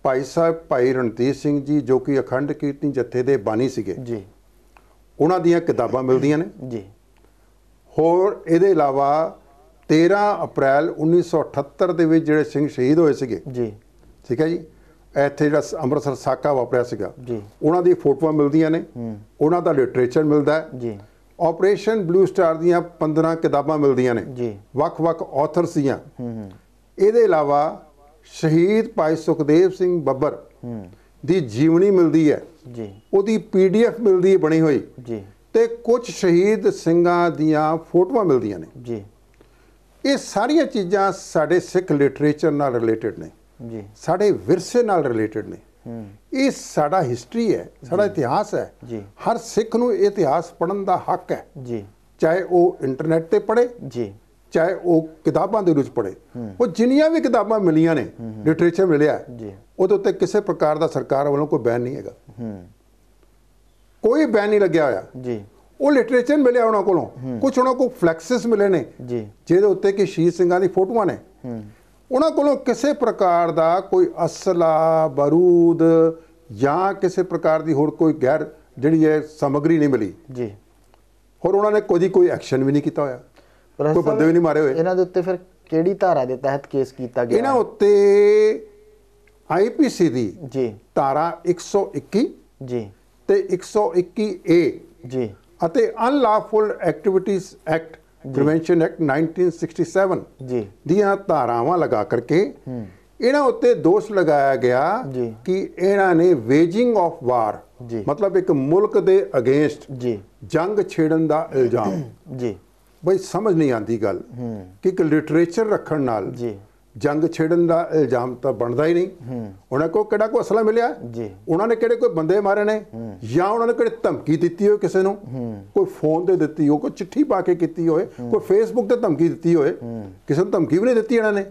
Speaker 2: ਭਾਈ ਸਾਹਿਬ ਭਾਈ ਰਣਜੀਤ ਸਿੰਘ ਜੀ ਜੋ ਕਿ ਅਖੰਡ ਕੀਰਤਨੀ ਜਥੇ ਦੇ ਬਾਨੀ ਸੀਗੇ,
Speaker 1: ਜੀ
Speaker 2: ਉਹਨਾਂ ਦੀਆਂ ਕਿਤਾਬਾਂ ਮਿਲਦੀਆਂ ਨੇ।
Speaker 1: ਜੀ
Speaker 2: ਹੋਰ ਇਹਦੇ ਇਲਾਵਾ 13 ਅਪ੍ਰੈਲ 1978 ਦੇ ਵਿੱਚ ਜਿਹੜੇ ਸਿੰਘ ਸ਼ਹੀਦ ਹੋਏ ਸੀਗੇ,
Speaker 1: ਜੀ
Speaker 2: ਠੀਕ ਹੈ ਜੀ, ਇੱਥੇ ਜਿਹੜਾ ਅੰਮ੍ਰਿਤਸਰ ਸਾਕਾ ਵਾਪਰਿਆ ਸੀਗਾ,
Speaker 1: ਜੀ
Speaker 2: ਉਹਨਾਂ ਦੀ ਫੋਟੋਆਂ ਮਿਲਦੀਆਂ ਨੇ, ਉਹਨਾਂ ਦਾ ਲਿਟਰੇਚਰ ਮਿਲਦਾ ਹੈ।
Speaker 1: ਜੀ
Speaker 2: ਆਪਰੇਸ਼ਨ ਬਲੂ ਸਟਾਰ ਦੀਆਂ 15 ਕਿਤਾਬਾਂ ਮਿਲਦੀਆਂ ਨੇ
Speaker 1: ਜੀ
Speaker 2: ਵੱਖ-ਵੱਖ ਆਥਰਸ ਦੀਆਂ। ਇਹਦੇ ਇਲਾਵਾ ਸ਼ਹੀਦ ਭਾਈ ਸੁਖਦੇਵ ਸਿੰਘ ਬੱਬਰ ਦੀ ਜੀਵਨੀ ਮਿਲਦੀ ਹੈ,
Speaker 1: ਜੀ
Speaker 2: ਉਹਦੀ PDF ਮਿਲਦੀ ਹੈ ਬਣੀ ਹੋਈ,
Speaker 1: ਜੀ
Speaker 2: ਤੇ ਕੁਝ ਸ਼ਹੀਦ ਸਿੰਘਾਂ ਦੀਆਂ ਫੋਟੋਆਂ ਮਿਲਦੀਆਂ ਨੇ।
Speaker 1: ਜੀ
Speaker 2: ਇਹ ਸਾਰੀਆਂ ਚੀਜ਼ਾਂ ਸਾਡੇ ਸਿੱਖ ਲਿਟਰੇਚਰ ਨਾਲ ਰਿਲੇਟਡ ਨੇ,
Speaker 1: ਜੀ
Speaker 2: ਸਾਡੇ ਵਿਰਸੇ ਨਾਲ ਰਿਲੇਟਡ ਨੇ। ਇਹ ਸਾਡਾ ਹਿਸਟਰੀ ਹੈ, ਸਾਡਾ ਇਤਿਹਾਸ ਹੈ।
Speaker 1: ਜੀ
Speaker 2: ਹਰ ਸਿੱਖ ਨੂੰ ਇਹ ਇਤਿਹਾਸ ਪੜ੍ਹਨ ਦਾ ਹੱਕ ਹੈ,
Speaker 1: ਜੀ
Speaker 2: ਚਾਹੇ ਉਹ ਇੰਟਰਨੈਟ ਤੇ ਪੜ੍ਹੇ,
Speaker 1: ਜੀ
Speaker 2: ਚਾਹੇ ਉਹ ਕਿਤਾਬਾਂ ਦੇ ਵਿੱਚ ਪੜ੍ਹੇ। ਉਹ ਜਿੰਨੀਆਂ ਵੀ ਕਿਤਾਬਾਂ ਮਿਲੀਆਂ ਨੇ, ਲਿਟਰੇਚਰ ਮਿਲਿਆ,
Speaker 1: ਜੀ
Speaker 2: ਉਹਦੇ ਉੱਤੇ ਕਿਸੇ ਪ੍ਰਕਾਰ ਦਾ ਸਰਕਾਰ ਵੱਲੋਂ ਕੋਈ ਬੈਨ ਨਹੀਂ ਹੈਗਾ, ਕੋਈ ਬੈਨ ਨਹੀਂ ਲੱਗਿਆ ਹੋਇਆ।
Speaker 1: ਜੀ
Speaker 2: ਉਹ ਲਿਟਰੇਚਰ ਮਿਲਿਆ ਉਹਨਾਂ ਕੋਲੋਂ, ਕੁਝ ਉਹਨਾਂ ਕੋਲ ਫਲੈਕਸਿਸ ਮਿਲੇ ਨੇ
Speaker 1: ਜੀ
Speaker 2: ਜਿਹਦੇ ਉੱਤੇ ਕਿ ਸ਼ਹੀਦ ਸਿੰਘਾਂ ਦੀ ਫੋਟੋਆਂ ਨੇ। ਉਹਨਾਂ ਕੋਲੋਂ ਕਿਸੇ ਪ੍ਰਕਾਰ ਦਾ ਕੋਈ ਅਸਲਾ, ਬਾਰੂਦ ਜਾਂ ਕਿਸੇ ਪ੍ਰਕਾਰ ਦੀ ਹੋਰ ਕੋਈ ਗੈਰ ਜਿਹੜੀ ਹੈ ਸਮੱਗਰੀ ਨਹੀਂ ਮਿਲੀ।
Speaker 1: ਜੀ
Speaker 2: ਹੋਰ ਉਹਨਾਂ ਨੇ ਕੋਈ ਐਕਸ਼ਨ ਵੀ ਨਹੀਂ ਕੀਤਾ ਹੋਇਆ, ਕੋਈ ਬੰਦੇ ਵੀ ਨਹੀਂ ਮਾਰੇ ਹੋਏ।
Speaker 1: ਇਹਨਾਂ ਦੇ ਉੱਤੇ ਫਿਰ ਕਿਹੜੀ ਧਾਰਾ ਦੇ ਤਹਿਤ ਕੇਸ ਕੀਤਾ ਗਿਆ?
Speaker 2: ਇਹਨਾਂ ਉੱਤੇ IPC ਦੀ
Speaker 1: ਜੀ
Speaker 2: ਧਾਰਾ 121
Speaker 1: ਜੀ
Speaker 2: ਤੇ 121A
Speaker 1: ਜੀ
Speaker 2: ਅਤੇ ਅਨਲॉफुल ਐਕਟੀਵਿਟੀਜ਼ ਐਕਟ ਪ੍ਰੀਵੈਂਸ਼ਨ ਐਕਟ 1967
Speaker 1: ਜੀ
Speaker 2: ਦੀਆਂ ਧਾਰਾਵਾਂ ਲਗਾ ਕਰਕੇ ਇਹਨਾਂ ਉੱਤੇ ਦੋਸ਼ ਲਗਾਇਆ ਗਿਆ
Speaker 1: ਜੀ।
Speaker 2: ਕਿ ਇਹਨਾਂ ਨੇ ਵੇਜਿੰਗ ਆਫ ਵਾਰ,
Speaker 1: ਜੀ
Speaker 2: ਮਤਲਬ ਇੱਕ ਮੁਲਕ ਦੇ ਅਗੇਂਸਟ
Speaker 1: ਜੀ
Speaker 2: ਜੰਗ ਛੇੜਨ ਦਾ ਇਲਜ਼ਾਮ।
Speaker 1: ਜੀ
Speaker 2: ਬਈ ਸਮਝ ਨਹੀਂ ਆਉਂਦੀ ਗੱਲ ਕਿ ਇੱਕ ਲਿਟਰੇਚਰ ਰੱਖਣ ਨਾਲ
Speaker 1: ਜੀ
Speaker 2: ਜੰਗ ਛੇੜਨ ਦਾ ਇਲਜ਼ਾਮ ਤਾਂ ਬਣਦਾ ਹੀ ਨਹੀਂ। ਉਹਨਾਂ ਕੋਲ ਕਿਹੜਾ ਕੋਈ ਅਸਲਾ ਮਿਲਿਆ,
Speaker 1: ਜੀ
Speaker 2: ਉਹਨਾਂ ਨੇ ਕਿਹੜੇ ਕੋਈ ਬੰਦੇ ਮਾਰੇ ਨੇ, ਜਾਂ ਉਹਨਾਂ ਨੇ ਕਿਹੜੇ ਧਮਕੀ ਦਿੱਤੀ ਹੋਏ ਕਿਸੇ ਨੂੰ, ਕੋਈ ਫੋਨ ਤੇ ਦਿੱਤੀ ਹੋ, ਕੋਈ ਚਿੱਠੀ ਪਾ ਕੇ ਕੀਤੀ ਹੋਏ, ਕੋਈ ਫੇਸਬੁੱਕ ਤੇ ਧਮਕੀ ਦਿੱਤੀ ਹੋਏ, ਕਿਸੇ ਨੂੰ ਧਮਕੀ ਵੀ ਨਹੀਂ ਦਿੱਤੀ ਇਹਨਾਂ ਨੇ।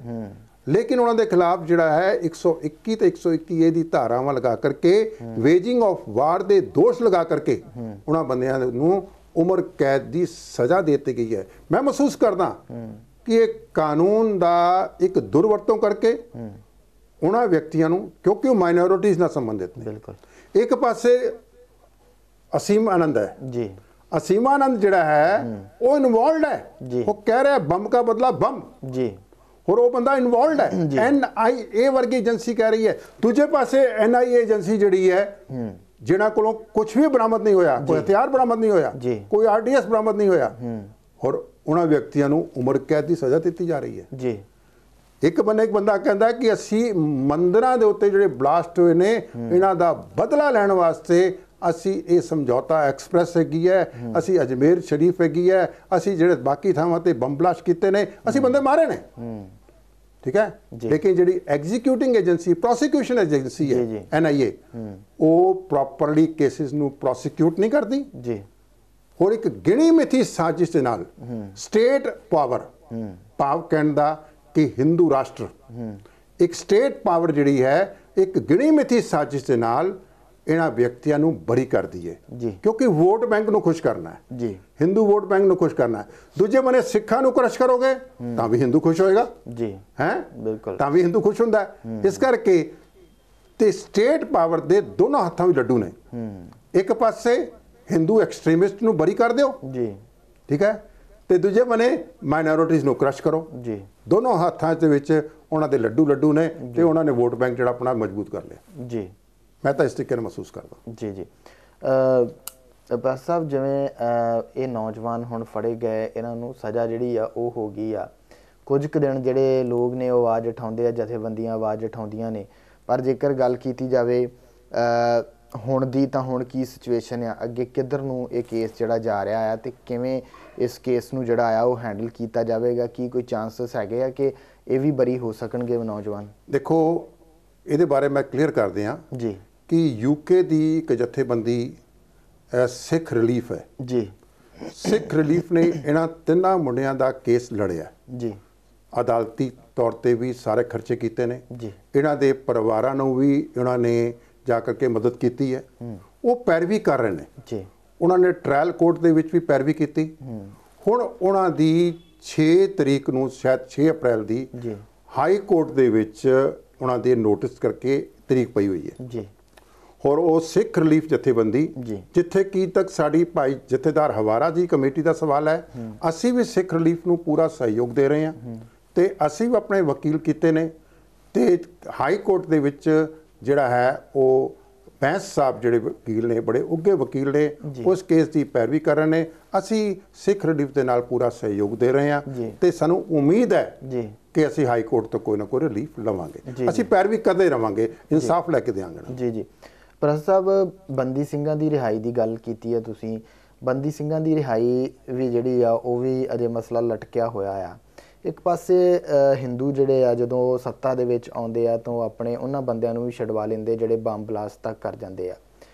Speaker 2: ਲੇਕਿਨ ਉਹਨਾਂ ਦੇ ਖਿਲਾਫ ਜਿਹੜਾ ਹੈ 121 ਤੇ 121A ਦੀ ਧਾਰਾਵਾਂ ਲਗਾ ਕਰਕੇ ਵੇਜਿੰਗ ਆਫ ਵਾਰ ਦੇ ਦੋਸ਼ ਲਗਾ ਕਰਕੇ ਉਹਨਾਂ ਬੰਦਿਆਂ ਨੂੰ ਉਮਰ ਕੈਦ ਦੀ ਸਜ਼ਾ ਦੇ ਦਿੱਤੀ ਗਈ ਹੈ। ਮੈਂ ਮਹਿਸੂਸ ਕਰਦਾ ਕਿ ਇਹ ਕਾਨੂੰਨ ਦਾ ਇੱਕ ਦੁਰਵਰਤੋਂ ਕਰਕੇ ਉਹਨਾਂ ਵਿਅਕਤੀਆਂ ਨੂੰ, ਕਿਉਂਕਿ ਉਹ ਮਾਈਨੋਰਿਟੀਜ਼ ਨਾਲ ਸੰਬੰਧਿਤ ਨੇ।
Speaker 1: ਬਿਲਕੁਲ।
Speaker 2: ਇੱਕ ਪਾਸੇ ਅਸੀਮ ਆਨੰਦ ਹੈ ਜੀ, ਅਸੀਮ ਆਨੰਦ ਜਿਹੜਾ ਹੈ ਉਹ ਇਨਵੋਲਡ ਹੈ, ਉਹ ਕਹਿ ਰਿਹਾ ਬੰਬ ਦਾ ਬਦਲਾ ਬੰਬ ਜੀ, ਹੋਰ ਉਹ ਬੰਦਾ ਇਨਵੋਲਡ ਹੈ। NIA ਵਰਗੀ ਏਜੰਸੀ ਕਹਿ ਰਹੀ ਹੈ। ਦੂਜੇ ਪਾਸੇ NIA ਏਜੰਸੀ ਜਿਹੜੀ ਹੈ ਜਿਨ੍ਹਾਂ ਕੋਲੋਂ ਕੁਝ ਵੀ ਬਰਾਮਦ ਨਹੀਂ ਹੋਇਆ, ਕੋਈ ਹਥਿਆਰ ਬਰਾਮਦ ਨਹੀਂ ਹੋਇਆ, ਕੋਈ RDS ਬਰਾਮਦ ਨਹੀਂ ਹੋਇਆ, ਹੋਰ ਉਹਨਾਂ ਵਿਅਕਤੀਆਂ ਨੂੰ ਉਮਰ ਕੈਦ ਦੀ ਸਜ਼ਾ ਦਿੱਤੀ ਜਾ ਰਹੀ ਹੈ ਜੀ। ਇੱਕ ਬੰਦਾ ਕਹਿੰਦਾ ਕਿ ਅਸੀਂ ਮੰਦਿਰਾਂ ਦੇ ਉੱਤੇ ਜਿਹੜੇ ਬਲਾਸਟ ਹੋਏ ਨੇ ਇਹਨਾਂ ਦਾ ਬਦਲਾ ਲੈਣ ਵਾਸਤੇ ਅਸੀਂ ਇਹ ਸਮਝੌਤਾ ਐਕਸਪ੍ਰੈਸ ਹੈਗੀ ਹੈ, ਅਸੀਂ ਅਜਮੇਰ ਸ਼ਰੀਫ ਹੈਗੀ ਹੈ, ਅਸੀਂ ਜਿਹੜੇ ਬਾਕੀ ਥਾਵਾਂ ਤੇ ਬੰਬ ਬਲਾਸਟ ਕੀਤੇ ਨੇ, ਅਸੀਂ ਬੰਦੇ ਮਾਰੇ ਨੇ, ਠੀਕ ਹੈ। ਲੇਕਿਨ ਜਿਹੜੀ ਐਗਜ਼ੀਕਿਊਟਿੰਗ ਏਜੰਸੀ, ਪ੍ਰੋਸੀਕਿਊਸ਼ਨ ਏਜੰਸੀ ਹੈ NIA, ਉਹ ਪ੍ਰੋਪਰਲੀ ਕੇਸਿਸ ਨੂੰ ਪ੍ਰੋਸੀਕਿਊਟ ਨਹੀਂ ਕਰਦੀ ਜੀ। ਹੋਰ ਇੱਕ ਗਿਣੀ ਮਿਥੀ ਸਾਜ਼ਿਸ਼ ਦੇ ਨਾਲ ਸਟੇਟ ਪਾਵਰ, ਭਾਵ ਕਹਿਣ ਦਾ ਕਿ ਹਿੰਦੂ ਰਾਸ਼ਟਰ ਇੱਕ ਸਟੇਟ ਪਾਵਰ ਜਿਹੜੀ ਹੈ ਇੱਕ ਗਿਣੀ ਮਿਥੀ ਸਾਜ਼ਿਸ਼ ਦੇ ਨਾਲ ਇਹਨਾਂ ਵਿਅਕਤੀਆਂ ਨੂੰ ਬਰੀ ਕਰਦੀ ਹੈ
Speaker 1: ਜੀ।
Speaker 2: ਕਿਉਂਕਿ ਵੋਟ ਬੈਂਕ ਨੂੰ ਖੁਸ਼ ਕਰਨਾ ਹੈ
Speaker 1: ਜੀ
Speaker 2: ਹਿੰਦੂ ਵੋਟ ਬੈਂਕ ਨੂੰ ਖੁਸ਼ ਕਰਨਾ ਹੈ। ਦੂਜੇ ਬੰਨੇ ਸਿੱਖਾਂ ਨੂੰ ਕ੍ਰਸ਼ ਕਰੋਗੇ ਤਾਂ ਵੀ ਹਿੰਦੂ ਖੁਸ਼ ਹੋਏਗਾ
Speaker 1: ਜੀ
Speaker 2: ਹੈ
Speaker 1: ਬਿਲਕੁਲ
Speaker 2: ਤਾਂ ਵੀ ਹਿੰਦੂ ਖੁਸ਼ ਹੁੰਦਾ ਹੈ। ਇਸ ਕਰਕੇ ਤੇ ਸਟੇਟ ਪਾਵਰ ਦੇ ਦੋਨੋਂ ਹੱਥਾਂ ਵਿੱਚ ਲੱਡੂ ਨੇ। ਇੱਕ ਪਾਸੇ ਹਿੰਦੂ ਐਕਸਟ੍ਰੀਮਿਸਟ ਨੂੰ ਬਰੀ ਕਰ ਦਿਓ
Speaker 1: ਜੀ
Speaker 2: ਠੀਕ ਹੈ ਤੇ ਦੂਜੇ ਬੰਨੇ ਮਾਈਨੋਰਿਟੀਜ਼ ਨੂੰ ਕ੍ਰਸ਼ ਕਰੋ।
Speaker 1: ਜੀ
Speaker 2: ਦੋਨੋਂ ਹੱਥਾਂ ਦੇ ਵਿੱਚ ਉਹਨਾਂ ਦੇ ਲੱਡੂ ਨੇ ਤੇ ਉਹਨਾਂ ਨੇ ਵੋਟ ਬੈਂਕ ਜਿਹੜਾ ਆਪਣਾ ਮਜ਼ਬੂਤ ਕਰ ਲਿਆ।
Speaker 1: ਜੀ
Speaker 2: ਮੈਂ ਤਾਂ ਇਸ ਤਰੀਕੇ ਨਾਲ ਮਹਿਸੂਸ ਕਰਦਾ।
Speaker 1: ਜੀ ਜੀ ਬਸ ਸਾਹਿਬ ਜਿਵੇਂ ਇਹ ਨੌਜਵਾਨ ਹੁਣ ਫੜੇ ਗਏ ਇਹਨਾਂ ਨੂੰ ਸਜ਼ਾ ਜਿਹੜੀ ਆ ਉਹ ਹੋ ਗਈ ਆ। ਕੁਝ ਕੁ ਦਿਨ ਜਿਹੜੇ ਲੋਕ ਨੇ ਉਹ ਆਵਾਜ਼ ਉਠਾਉਂਦੇ ਆ, ਜਥੇਬੰਦੀਆਂ ਆਵਾਜ਼ ਉਠਾਉਂਦੀਆਂ ਨੇ, ਪਰ ਜੇਕਰ ਗੱਲ ਕੀਤੀ ਜਾਵੇ ਹੁਣ ਦੀ ਤਾਂ ਹੁਣ ਕੀ ਸਿਚੁਏਸ਼ਨ ਆ, ਅੱਗੇ ਕਿੱਧਰ ਨੂੰ ਇਹ ਕੇਸ ਜਿਹੜਾ ਜਾ ਰਿਹਾ ਆ ਤੇ ਕਿਵੇਂ ਇਸ ਕੇਸ ਨੂੰ ਜਿਹੜਾ ਆ ਉਹ ਹੈਂਡਲ ਕੀਤਾ ਜਾਵੇਗਾ? ਕੀ ਕੋਈ ਚਾਂਸਸ ਹੈਗੇ ਆ ਕਿ ਇਹ ਵੀ ਬਰੀ ਹੋ ਸਕਣਗੇ ਨੌਜਵਾਨ?
Speaker 2: ਦੇਖੋ ਇਹਦੇ ਬਾਰੇ ਮੈਂ ਕਲੀਅਰ ਕਰ ਦਿਆਂ
Speaker 1: ਜੀ
Speaker 2: ਕਿ ਯੂਕੇ ਦੀ ਇੱਕ ਜਥੇਬੰਦੀ ਸਿੱਖ ਰਿਲੀਫ ਹੈ
Speaker 1: ਜੀ।
Speaker 2: ਸਿੱਖ ਰਿਲੀਫ ਨੇ ਇਹਨਾਂ ਤਿੰਨਾਂ ਮੁੰਡਿਆਂ ਦਾ ਕੇਸ ਲੜਿਆ
Speaker 1: ਜੀ
Speaker 2: ਅਦਾਲਤੀ ਤੌਰ ਤੇ ਵੀ ਸਾਰੇ ਖਰਚੇ ਕੀਤੇ ਨੇ।
Speaker 1: ਜੀ
Speaker 2: ਇਹਨਾਂ ਦੇ ਪਰਿਵਾਰਾਂ ਨੂੰ ਵੀ ਇਹਨਾਂ ਨੇ ਜਾ ਕਰਕੇ ਮਦਦ ਕੀਤੀ ਹੈ। ਉਹ ਪੈਰਵੀ ਕਰ ਰਹੇ ਨੇ
Speaker 1: ਜੀ।
Speaker 2: ਉਹਨਾਂ ਨੇ ਟ੍ਰਾਇਲ ਕੋਰਟ ਦੇ ਵਿੱਚ ਵੀ ਪੈਰਵੀ ਕੀਤੀ। ਹੁਣ ਉਹਨਾਂ ਦੀ 6 ਤਰੀਕ ਨੂੰ ਸ਼ਾਇਦ 6 ਅਪ੍ਰੈਲ ਦੀ
Speaker 1: ਜੀ
Speaker 2: ਹਾਈ ਕੋਰਟ ਦੇ ਵਿੱਚ ਉਹਨਾਂ ਦੇ ਨੋਟਿਸ ਕਰਕੇ ਤਰੀਕ ਪਈ ਹੋਈ ਹੈ।
Speaker 1: ਜੀ
Speaker 2: ਹੋਰ ਉਹ ਸਿੱਖ ਰਿਲੀਫ ਜਥੇਬੰਦੀ
Speaker 1: ਜੀ।
Speaker 2: ਜਿੱਥੇ ਕੀ ਤੱਕ ਸਾਡੀ ਭਾਈ ਜਥੇਦਾਰ ਹਵਾਰਾ ਜੀ ਕਮੇਟੀ ਦਾ ਸਵਾਲ ਹੈ, ਅਸੀਂ ਵੀ ਸਿੱਖ ਰਿਲੀਫ ਨੂੰ ਪੂਰਾ ਸਹਿਯੋਗ ਦੇ ਰਹੇ ਹਾਂ ਤੇ ਅਸੀਂ ਵੀ ਆਪਣੇ ਵਕੀਲ ਕੀਤੇ ਨੇ ਤੇ ਹਾਈ ਕੋਰਟ ਦੇ ਵਿੱਚ ਜਿਹੜਾ ਹੈ ਉਹ ਬੈਂਸ ਸਾਹਿਬ ਜਿਹੜੇ ਵਕੀਲ ਨੇ ਬੜੇ ਉੱਘੇ ਵਕੀਲ ਨੇ ਉਸ ਕੇਸ ਦੀ ਪੈਰਵੀ ਕਰ ਰਹੇ ਨੇ। ਅਸੀਂ ਸਿੱਖ ਰਿਲੀਫ ਦੇ ਨਾਲ ਪੂਰਾ ਸਹਿਯੋਗ ਦੇ ਰਹੇ ਹਾਂ ਤੇ ਸਾਨੂੰ ਉਮੀਦ ਹੈ
Speaker 1: ਜੀ
Speaker 2: ਕਿ ਅਸੀਂ ਹਾਈ ਕੋਰਟ ਤੋਂ ਕੋਈ ਨਾ ਕੋਈ ਰਿਲੀਫ ਲਵਾਂਗੇ। ਅਸੀਂ ਪੈਰਵੀ ਕਰਦੇ ਰਵਾਂਗੇ, ਇਨਸਾਫ ਲੈ ਕੇ ਦੇਵਾਂਗੇ।
Speaker 1: ਜੀ ਜੀ। ਪ੍ਰੋਫੈਸਰ ਸਾਹਿਬ ਬੰਦੀ ਸਿੰਘਾਂ ਦੀ ਰਿਹਾਈ ਦੀ ਗੱਲ ਕੀਤੀ ਹੈ ਤੁਸੀਂ। ਬੰਦੀ ਸਿੰਘਾਂ ਦੀ ਰਿਹਾਈ ਵੀ ਜਿਹੜੀ ਆ ਉਹ ਵੀ ਅਜੇ ਮਸਲਾ ਲਟਕਿਆ ਹੋਇਆ ਆ। ਇੱਕ ਪਾਸੇ ਹਿੰਦੂ ਜਿਹੜੇ ਆ ਜਦੋਂ ਸੱਤਾ ਦੇ ਵਿੱਚ ਆਉਂਦੇ ਆ ਤਾਂ ਆਪਣੇ ਉਹਨਾਂ ਬੰਦਿਆਂ ਨੂੰ ਵੀ ਛਡਵਾ ਲੈਂਦੇ ਜਿਹੜੇ ਬੰਬ ਬਲਾਸਟ ਤੱਕ ਕਰ ਜਾਂਦੇ ਆ,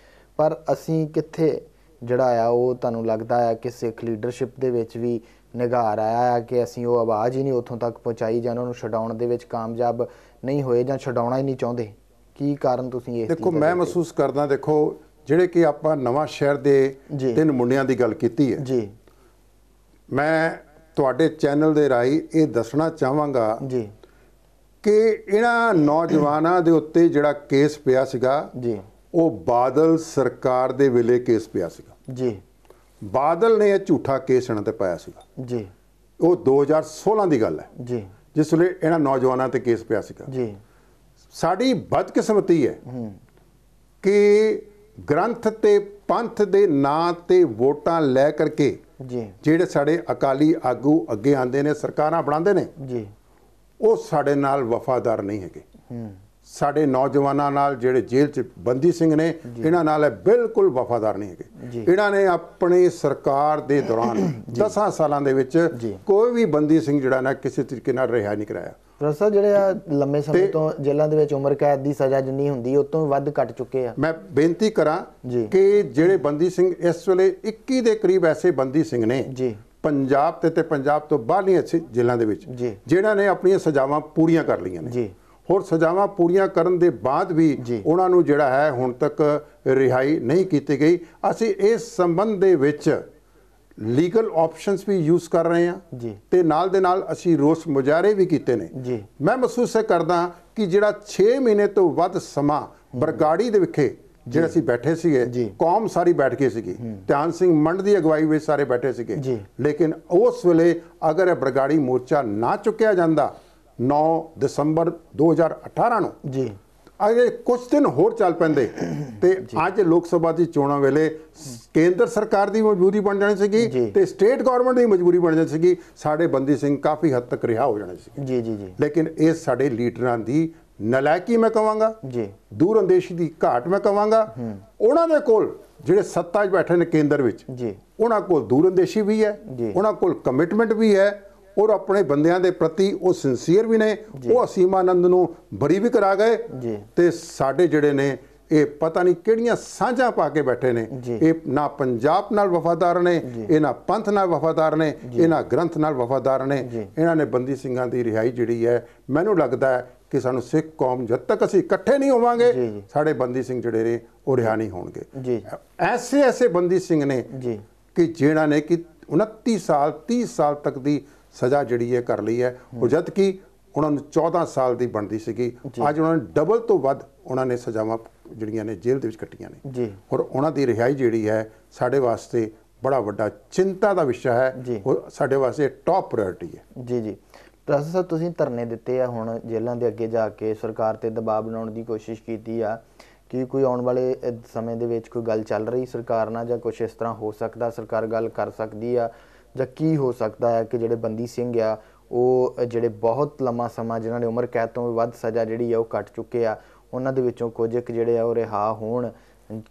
Speaker 1: ਪਰ ਅਸੀਂ ਕਿੱਥੇ ਜਿਹੜਾ ਆ ਉਹ ਤੁਹਾਨੂੰ ਲੱਗਦਾ ਆ ਕਿ ਸਿੱਖ ਲੀਡਰਸ਼ਿਪ ਦੇ ਵਿੱਚ ਵੀ ਨਿਗਾਰ ਆਇਆ ਆ ਕਿ ਅਸੀਂ ਉਹ ਆਵਾਜ਼ ਹੀ ਨਹੀਂ ਉੱਥੋਂ ਤੱਕ ਪਹੁੰਚਾਈ ਜਾਂ ਉਹਨਾਂ ਨੂੰ ਛਡਾਉਣ ਦੇ ਵਿੱਚ ਕਾਮਯਾਬ ਨਹੀਂ ਹੋਏ ਜਾਂ ਛਡਾਉਣਾ ਹੀ ਨਹੀਂ ਚਾਹੁੰਦੇ? ਕੀ ਕਾਰਨ ਤੁਸੀਂ ਇਸ
Speaker 2: ਦੇਖੋ ਮੈਂ ਮਹਿਸੂਸ ਕਰਦਾ, ਦੇਖੋ ਜਿਹੜੇ ਕਿ ਆਪਾਂ ਨਵਾਂ ਸ਼ਹਿਰ ਦੇ 3 ਮੁੰਡਿਆਂ ਦੀ ਗੱਲ ਕੀਤੀ ਹੈ
Speaker 1: ਜੀ,
Speaker 2: ਮੈਂ ਤੁਹਾਡੇ ਚੈਨਲ ਦੇ ਰਾਹੀਂ ਇਹ ਦੱਸਣਾ ਚਾਹਾਂਗਾ
Speaker 1: ਜੀ
Speaker 2: ਕਿ ਇਹਨਾਂ ਨੌਜਵਾਨਾਂ ਦੇ ਉੱਤੇ ਜਿਹੜਾ ਕੇਸ ਪਿਆ ਸੀਗਾ
Speaker 1: ਜੀ
Speaker 2: ਉਹ ਬਾਦਲ ਸਰਕਾਰ ਦੇ ਵੇਲੇ ਕੇਸ ਪਿਆ ਸੀਗਾ
Speaker 1: ਜੀ।
Speaker 2: ਬਾਦਲ ਨੇ ਇਹ ਝੂਠਾ ਕੇਸ ਇਹਨਾਂ ਤੇ ਪਾਇਆ ਸੀਗਾ
Speaker 1: ਜੀ
Speaker 2: ਉਹ 2016 ਦੀ ਗੱਲ ਹੈ
Speaker 1: ਜੀ,
Speaker 2: ਜਿਸ ਵੇਲੇ ਇਹਨਾਂ ਨੌਜਵਾਨਾਂ ਤੇ ਕੇਸ ਪਿਆ ਸੀਗਾ
Speaker 1: ਜੀ।
Speaker 2: ਸਾਡੀ ਬਦਕਿਸਮਤੀ ਹੈ ਕਿ ਗ੍ਰੰਥ ਤੇ ਪੰਥ ਦੇ ਨਾਂ ਤੇ ਵੋਟਾਂ ਲੈ ਕਰਕੇ
Speaker 1: ਜੀ
Speaker 2: ਜਿਹੜੇ ਸਾਡੇ ਅਕਾਲੀ ਆਗੂ ਅੱਗੇ ਆਉਂਦੇ ਨੇ, ਸਰਕਾਰਾਂ ਬਣਾਉਂਦੇ ਨੇ,
Speaker 1: ਜੀ
Speaker 2: ਉਹ ਸਾਡੇ ਨਾਲ ਵਫਾਦਾਰ ਨਹੀਂ ਹੈਗੇ। ਸਾਡੇ ਨੌਜਵਾਨਾਂ ਨਾਲ ਜਿਹੜੇ ਜੇਲ੍ਹ 'ਚ ਬੰਦੀ ਸਿੰਘ ਨੇ ਇਹਨਾਂ ਨਾਲ ਇਹ ਬਿਲਕੁਲ ਵਫਾਦਾਰ ਨਹੀਂ ਹੈਗੇ। ਇਹਨਾਂ ਨੇ ਆਪਣੀ ਸਰਕਾਰ ਦੇ ਦੌਰਾਨ 10 ਸਾਲਾਂ ਦੇ ਵਿੱਚ ਕੋਈ ਵੀ ਬੰਦੀ ਸਿੰਘ ਜਿਹੜਾ ਨਾ ਕਿਸੇ ਤਰੀਕੇ ਨਾਲ ਰਿਹਾ ਨਹੀਂ ਕਰਾਇਆ।
Speaker 1: ਪ੍ਰੋਫੈਸਰ ਜਿਹੜੇ ਆ ਲੰਮੇ ਸਮੇਂ ਤੋਂ ਜੇਲ੍ਹਾਂ ਦੇ ਵਿੱਚ ਉਮਰ ਕੈਦ ਦੀ ਸਜ਼ਾ ਜਿੰਨੀ ਹੁੰਦੀ ਉਹ ਤੋਂ ਵੱਧ ਕੱਟ ਚੁੱਕੇ ਆ। ਮੈਂ
Speaker 2: ਬੇਨਤੀ ਕਰਾਂ ਕਿ ਜਿਹੜੇ ਬੰਦੀ ਸਿੰਘ ਇਸ ਵੇਲੇ 21 ਦੇ ਕਰੀਬ ਐਸੇ ਬੰਦੀ ਸਿੰਘ ਨੇ ਪੰਜਾਬ ਤੇ ਪੰਜਾਬ ਤੋਂ ਬਾਹਰਲੀਆਂ ਜੇਲ੍ਹਾਂ ਦੇ ਵਿੱਚ ਜਿਨ੍ਹਾਂ ਨੇ ਆਪਣੀਆਂ ਸਜ਼ਾਵਾਂ ਪੂਰੀਆਂ ਕਰ ਲਈਆਂ ਨੇ। ਹੋਰ ਸਜ਼ਾਵਾਂ ਪੂਰੀਆਂ ਕਰਨ ਦੇ ਬਾਅਦ ਵੀ ਉਹਨਾਂ ਨੂੰ ਜਿਹੜਾ ਹੈ ਹੁਣ ਤੱਕ ਰਿਹਾਈ ਨਹੀਂ ਕੀਤੀ ਗਈ। ਅਸੀਂ ਇਸ ਸੰਬੰਧ ਦੇ ਵਿੱਚ ਲੀਗਲ ਆਪਸ਼ਨਸ ਵੀ ਯੂਜ਼ ਕਰ ਰਹੇ ਹਾਂ ਤੇ ਨਾਲ ਦੇ ਨਾਲ ਅਸੀਂ ਰੋਸ ਮੁਜ਼ਾਹਰੇ ਵੀ ਕੀਤੇ ਨੇ। ਮੈਂ ਮਹਿਸੂਸ ਕਰਦਾ ਕਿ ਜਿਹੜਾ 6 ਮਹੀਨੇ ਤੋਂ ਵੱਧ ਸਮਾਂ ਬਰਗਾੜੀ ਦੇ ਵਿਖੇ ਜਿਹੜੇ ਅਸੀਂ ਬੈਠੇ ਸੀਗੇ, ਕੌਮ ਸਾਰੀ ਬੈਠ ਕੇ ਸੀਗੀ, ਧਿਆਨ ਸਿੰਘ ਮੰਡ ਦੀ ਅਗਵਾਈ ਵਿੱਚ ਸਾਰੇ ਬੈਠੇ ਸੀਗੇ, ਲੇਕਿਨ ਉਸ ਵੇਲੇ ਅਗਰ ਇਹ ਬਰਗਾੜੀ ਮੋਰਚਾ ਨਾ ਚੁੱਕਿਆ ਜਾਂਦਾ 9 ਦਸੰਬਰ 2018 ਨੂੰ ਅਜੇ ਕੁਝ ਦਿਨ ਹੋਰ ਚੱਲ ਪੈਂਦੇ ਤੇ ਅੱਜ ਲੋਕ ਸਭਾ ਦੀ ਚੋਣਾਂ ਵੇਲੇ ਕੇਂਦਰ ਸਰਕਾਰ ਦੀ ਮਜਬੂਰੀ ਬਣ ਜਾਣੀ ਸੀਗੀ ਤੇ ਸਟੇਟ ਗਵਰਨਮੈਂਟ ਦੀ ਮਜਬੂਰੀ ਬਣ ਜਾਣੀ ਸੀਗੀ। ਸਾਡੇ ਬੰਦੀ ਸਿੰਘ ਕਾਫੀ ਹੱਦ ਤੱਕ ਰਿਹਾ ਹੋ ਜਾਣੇ ਸੀ। ਲੇਕਿਨ ਇਹ ਸਾਡੇ ਲੀਡਰਾਂ ਦੀ ਨਲਾਇਕੀ ਮੈਂ ਕਹਾਂਗਾ, ਦੂਰ ਅੰਦੇਸ਼ੀ ਦੀ ਘਾਟ ਮੈਂ ਕਹਾਂਗਾ। ਉਹਨਾਂ ਦੇ ਕੋਲ ਜਿਹੜੇ ਸੱਤਾ 'ਚ ਬੈਠੇ ਨੇ ਕੇਂਦਰ ਵਿੱਚ, ਉਹਨਾਂ ਕੋਲ ਦੂਰ ਅੰਦੇਸ਼ੀ ਵੀ ਹੈ, ਉਹਨਾਂ ਕੋਲ ਕਮਿਟਮੈਂਟ ਵੀ ਹੈ ਔਰ ਆਪਣੇ ਬੰਦਿਆਂ ਦੇ ਪ੍ਰਤੀ ਉਹ ਸਿੰਸੀਅਰ ਵੀ ਨੇ। ਉਹ ਅਸੀਮਾਨੰਦ ਨੂੰ ਬਰੀ ਵੀ ਕਰਾ ਗਏ ਤੇ ਸਾਡੇ ਜਿਹੜੇ ਨੇ ਇਹ ਪਤਾ ਨਹੀਂ ਕਿਹੜੀਆਂ ਸਾਂਝਾਂ ਪਾ ਕੇ ਬੈਠੇ ਨੇ। ਇਹ ਨਾ ਪੰਜਾਬ ਨਾਲ ਵਫਾਦਾਰ ਨੇ, ਇਹ ਨਾ ਪੰਥ ਨਾਲ ਵਫਾਦਾਰ ਨੇ, ਇਹ ਨਾ ਗ੍ਰੰਥ ਨਾਲ ਵਫਾਦਾਰ ਨੇ। ਇਹਨਾਂ ਨੇ ਬੰਦੀ ਸਿੰਘਾਂ ਦੀ ਰਿਹਾਈ ਜਿਹੜੀ ਹੈ, ਮੈਨੂੰ ਲੱਗਦਾ ਹੈ ਕਿ ਸਾਨੂੰ ਸਿੱਖ ਕੌਮ ਜਦ ਤੱਕ ਅਸੀਂ ਇਕੱਠੇ ਨਹੀਂ ਹੋਵਾਂਗੇ, ਸਾਡੇ ਬੰਦੀ ਸਿੰਘ ਜਿਹੜੇ ਨੇ ਉਹ ਰਿਹਾ ਨਹੀਂ ਹੋਣਗੇ। ਐਸੇ ਬੰਦੀ ਸਿੰਘ ਨੇ ਕਿ ਜਿਹਨਾਂ ਨੇ ਕਿ 29 ਸਾਲ 30 ਸਾਲ ਤੱਕ ਦੀ ਸਜ਼ਾ ਜਿਹੜੀ ਹੈ ਕਰ ਲਈ ਹੈ, ਉਹ ਜਦ ਕਿ ਉਹਨਾਂ ਨੂੰ 14 ਸਾਲ ਦੀ ਬਣਦੀ ਸੀਗੀ। ਅੱਜ ਉਹਨਾਂ ਨੇ ਡਬਲ ਤੋਂ ਵੱਧ ਉਹਨਾਂ ਨੇ ਸਜ਼ਾਵਾਂ ਜਿਹੜੀਆਂ ਨੇ ਜੇਲ੍ਹ ਦੇ ਵਿੱਚ ਕੱਟੀਆਂ ਨੇ, ਔਰ ਉਹਨਾਂ ਦੀ ਰਿਹਾਈ ਜਿਹੜੀ ਹੈ ਸਾਡੇ ਵਾਸਤੇ ਬੜਾ ਵੱਡਾ ਚਿੰਤਾ ਦਾ ਵਿਸ਼ਾ ਹੈ। ਉਹ ਸਾਡੇ ਵਾਸਤੇ ਟੌਪ ਪ੍ਰਾਇੋਰਟੀ ਹੈ।
Speaker 1: ਜੀ ਪ੍ਰੋਫੈਸਰ ਸਾਹਿਬ, ਤੁਸੀਂ ਧਰਨੇ ਦਿੱਤੇ ਆ, ਹੁਣ ਜੇਲ੍ਹਾਂ ਦੇ ਅੱਗੇ ਜਾ ਕੇ ਸਰਕਾਰ ਤੇ ਦਬਾਅ ਬਣਾਉਣ ਦੀ ਕੋਸ਼ਿਸ਼ ਕੀਤੀ ਆ ਕਿ ਕੋਈ ਆਉਣ ਵਾਲੇ ਸਮੇਂ ਦੇ ਵਿੱਚ ਕੋਈ ਗੱਲ ਚੱਲ ਰਹੀ ਸਰਕਾਰ ਨਾਲ, ਜਾਂ ਕੁਛ ਇਸ ਤਰ੍ਹਾਂ ਹੋ ਸਕਦਾ ਸਰਕਾਰ ਗੱਲ ਕਰ ਸਕਦੀ ਆ, ਜਾਂ ਕੀ ਹੋ ਸਕਦਾ ਹੈ ਕਿ ਜਿਹੜੇ ਬੰਦੀ ਸਿੰਘ ਆ ਉਹ ਜਿਹੜੇ ਬਹੁਤ ਲੰਮਾ ਸਮਾਂ ਜਿਨ੍ਹਾਂ ਨੇ ਉਮਰ ਕੈਦ ਤੋਂ ਵੀ ਵੱਧ ਸਜ਼ਾ ਜਿਹੜੀ ਆ ਉਹ ਕੱਟ ਚੁੱਕੇ ਆ, ਉਹਨਾਂ ਦੇ ਵਿੱਚੋਂ ਕੁਝ ਇੱਕ ਜਿਹੜੇ ਆ ਉਹ ਰਿਹਾ ਹੋਣ,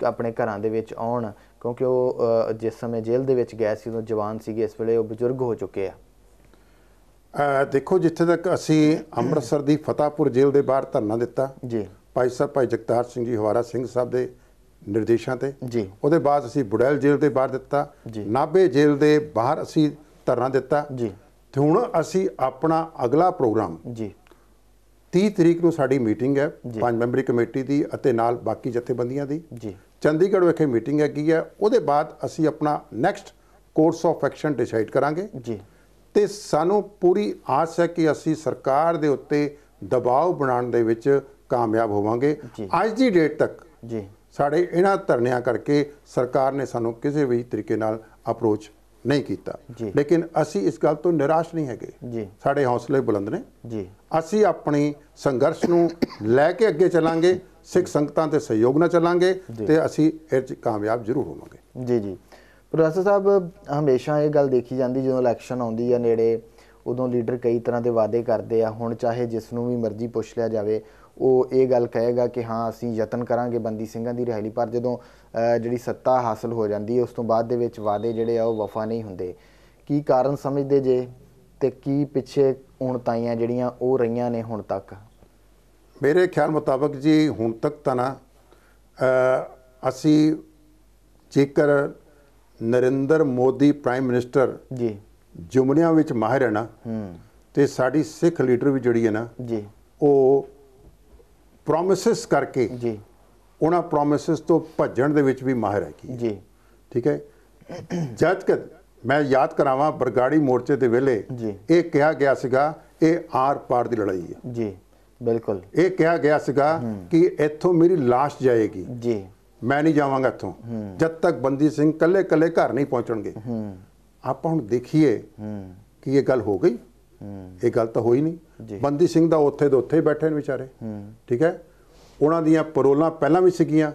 Speaker 1: ਆਪਣੇ ਘਰਾਂ ਦੇ ਵਿੱਚ ਆਉਣ, ਕਿਉਂਕਿ ਉਹ ਜਿਸ ਸਮੇਂ ਜੇਲ੍ਹ ਦੇ ਵਿੱਚ ਗਏ ਸੀ ਉਦੋਂ ਜਵਾਨ ਸੀਗੇ, ਇਸ ਵੇਲੇ ਉਹ ਬਜ਼ੁਰਗ ਹੋ ਚੁੱਕੇ ਆ।
Speaker 2: ਦੇਖੋ, ਜਿੱਥੇ ਤੱਕ ਅਸੀਂ ਅੰਮ੍ਰਿਤਸਰ ਦੀ ਫਤਿਹਪੁਰ ਜੇਲ੍ਹ ਦੇ ਬਾਹਰ ਧਰਨਾ ਦਿੱਤਾ ਭਾਈ ਜਗਤਾਰ ਸਿੰਘ ਜੀ ਹਵਾਰਾ ਸਿੰਘ ਸਾਹਿਬ ਦੇ ਨਿਰਦੇਸ਼ਾਂ ਤੇ, ਉਹਦੇ ਬਾਅਦ ਅਸੀਂ ਬੁੜੈਲ ਜੇਲ੍ਹ ਦੇ ਬਾਹਰ ਦਿੱਤਾ, ਨਾਭੇ ਜੇਲ੍ਹ ਦੇ ਬਾਹਰ ਅਸੀਂ ਧਰਨਾ ਦਿੱਤਾ, ਤੇ ਹੁਣ ਅਸੀਂ ਆਪਣਾ ਅਗਲਾ ਪ੍ਰੋਗਰਾਮ 30 ਤਰੀਕ ਨੂੰ ਸਾਡੀ ਮੀਟਿੰਗ ਹੈ 5 ਮੈਂਬਰੀ ਕਮੇਟੀ ਦੀ ਅਤੇ ਨਾਲ ਬਾਕੀ ਜਥੇਬੰਦੀਆਂ ਦੀ ਚੰਡੀਗੜ੍ਹ ਵਿਖੇ ਮੀਟਿੰਗ ਹੈਗੀ ਹੈ। ਉਹਦੇ ਬਾਅਦ ਅਸੀਂ ਆਪਣਾ next course of action decide ਕਰਾਂਗੇ ਤੇ ਸਾਨੂੰ ਪੂਰੀ ਆਸ ਹੈ ਕਿ ਅਸੀਂ ਸਰਕਾਰ ਦੇ ਉੱਤੇ ਦਬਾਅ ਬਣਾਉਣ ਦੇ ਵਿੱਚ ਕਾਮਯਾਬ ਹੋਵਾਂਗੇ। ਅੱਜ ਦੀ ਡੇਟ ਤੱਕ ਸਾਡੇ ਇਹਨਾਂ ਧਰਨਿਆਂ ਕਰਕੇ ਸਰਕਾਰ ਨੇ ਸਾਨੂੰ ਕਿਸੇ ਵੀ ਤਰੀਕੇ ਨਾਲ ਅਪਰੋਚ ਨਹੀਂ ਕੀਤਾ, ਲੇਕਿਨ ਅਸੀਂ ਇਸ ਗੱਲ ਤੋਂ ਨਿਰਾਸ਼ ਨਹੀਂ ਹੈਗੇ। ਸਾਡੇ ਹੌਸਲੇ ਬੁਲੰਦ ਨੇ। ਅਸੀਂ ਆਪਣੀ ਸੰਘਰਸ਼ ਨੂੰ ਲੈ ਕੇ ਅੱਗੇ ਚੱਲਾਂਗੇ, ਸਿੱਖ ਸੰਗਤਾਂ ਦੇ ਸਹਿਯੋਗ ਨਾਲ ਚੱਲਾਂਗੇ ਤੇ ਅਸੀਂ ਇਹ 'ਚ ਕਾਮਯਾਬ ਜ਼ਰੂਰ ਹੋਵਾਂਗੇ।
Speaker 1: ਜੀ ਪ੍ਰੋਫੈਸਰ ਸਾਹਿਬ, ਹਮੇਸ਼ਾ ਇਹ ਗੱਲ ਦੇਖੀ ਜਾਂਦੀ ਜਦੋਂ ਇਲੈਕਸ਼ਨ ਆਉਂਦੀ ਹੈ ਨੇੜੇ, ਉਦੋਂ ਲੀਡਰ ਕਈ ਤਰ੍ਹਾਂ ਦੇ ਵਾਅਦੇ ਕਰਦੇ ਆ। ਹੁਣ ਚਾਹੇ ਜਿਸ ਨੂੰ ਵੀ ਮਰਜ਼ੀ ਪੁੱਛ ਲਿਆ ਜਾਵੇ, ਉਹ ਇਹ ਗੱਲ ਕਹੇਗਾ ਕਿ ਹਾਂ ਅਸੀਂ ਯਤਨ ਕਰਾਂਗੇ ਬੰਦੀ ਸਿੰਘਾਂ ਦੀ ਰਿਹਾਈ ਲਈ, ਪਰ ਜਦੋਂ ਜਿਹੜੀ ਸੱਤਾ ਹਾਸਲ ਹੋ ਜਾਂਦੀ ਹੈ ਉਸ ਤੋਂ ਬਾਅਦ ਦੇ ਵਿੱਚ ਵਾਅਦੇ ਜਿਹੜੇ ਆ ਉਹ ਵਫਾ ਨਹੀਂ ਹੁੰਦੇ। ਕੀ ਕਾਰਨ ਸਮਝਦੇ ਜੇ, ਤੇ ਕੀ ਪਿੱਛੇ ਉਣਤਾਈਆਂ ਜਿਹੜੀਆਂ ਉਹ ਰਹੀਆਂ ਨੇ ਹੁਣ ਤੱਕ?
Speaker 2: ਮੇਰੇ ਖਿਆਲ ਮੁਤਾਬਕ ਜੀ ਹੁਣ ਤੱਕ ਤਾਂ ਨਾ ਅਸੀਂ ਜੇਕਰ ਨਰਿੰਦਰ ਮੋਦੀ ਪ੍ਰਾਈਮ ਮਿਨਿਸਟਰ ਜੁਮਲਿਆਂ ਵਿੱਚ ਮਾਹਿਰ ਹੈ ਨਾ, ਤੇ ਸਾਡੀ ਸਿੱਖ ਲੀਡਰ ਵੀ ਜਿਹੜੀ ਹੈ ਨਾ ਉਹ ਪ੍ਰੋਮਿਸਿਸ ਕਰਕੇ ਉਹਨਾਂ ਪ੍ਰੋਮਿਸਿਸ ਤੋਂ ਭੱਜਣ ਦੇ ਵਿੱਚ ਵੀ ਮਾਹਿਰ ਹੈਗੀ। ਠੀਕ ਹੈ। ਜਦ ਕਿ ਮੈਂ ਯਾਦ ਕਰਾਵਾਂ ਬਰਗਾੜੀ ਮੋਰਚੇ ਦੇ ਵੇਲੇ ਇਹ ਕਿਹਾ ਗਿਆ ਸੀਗਾ ਇਹ ਆਰ ਪਾਰ ਦੀ ਲੜਾਈ ਹੈ।
Speaker 1: ਬਿਲਕੁਲ
Speaker 2: ਇਹ ਕਿਹਾ ਗਿਆ ਸੀਗਾ ਕਿ ਇੱਥੋਂ ਮੇਰੀ ਲਾਸ਼ ਜਾਏਗੀ, ਮੈਂ ਨਹੀਂ ਜਾਵਾਂਗਾ ਇੱਥੋਂ ਜਦ ਤੱਕ ਬੰਦੀ ਸਿੰਘ ਕੱਲੇ ਕੱਲੇ ਘਰ ਨਹੀਂ ਪਹੁੰਚਣਗੇ। ਆਪਾਂ ਹੁਣ ਦੇਖੀਏ ਕਿ ਇਹ ਗੱਲ ਹੋ ਗਈ? ਇਹ ਗੱਲ ਤਾਂ ਹੋਈ ਨਹੀਂ। ਬੰਦੀ ਸਿੰਘ ਦਾ ਉੱਥੇ ਦੇ ਉੱਥੇ ਬੈਠੇ ਨੇ ਵਿਚਾਰੇ। ਠੀਕ ਹੈ। ਉਹਨਾਂ ਦੀਆਂ ਪਰੋਲਾਂ ਪਹਿਲਾਂ ਵੀ ਸੀਗੀਆਂ।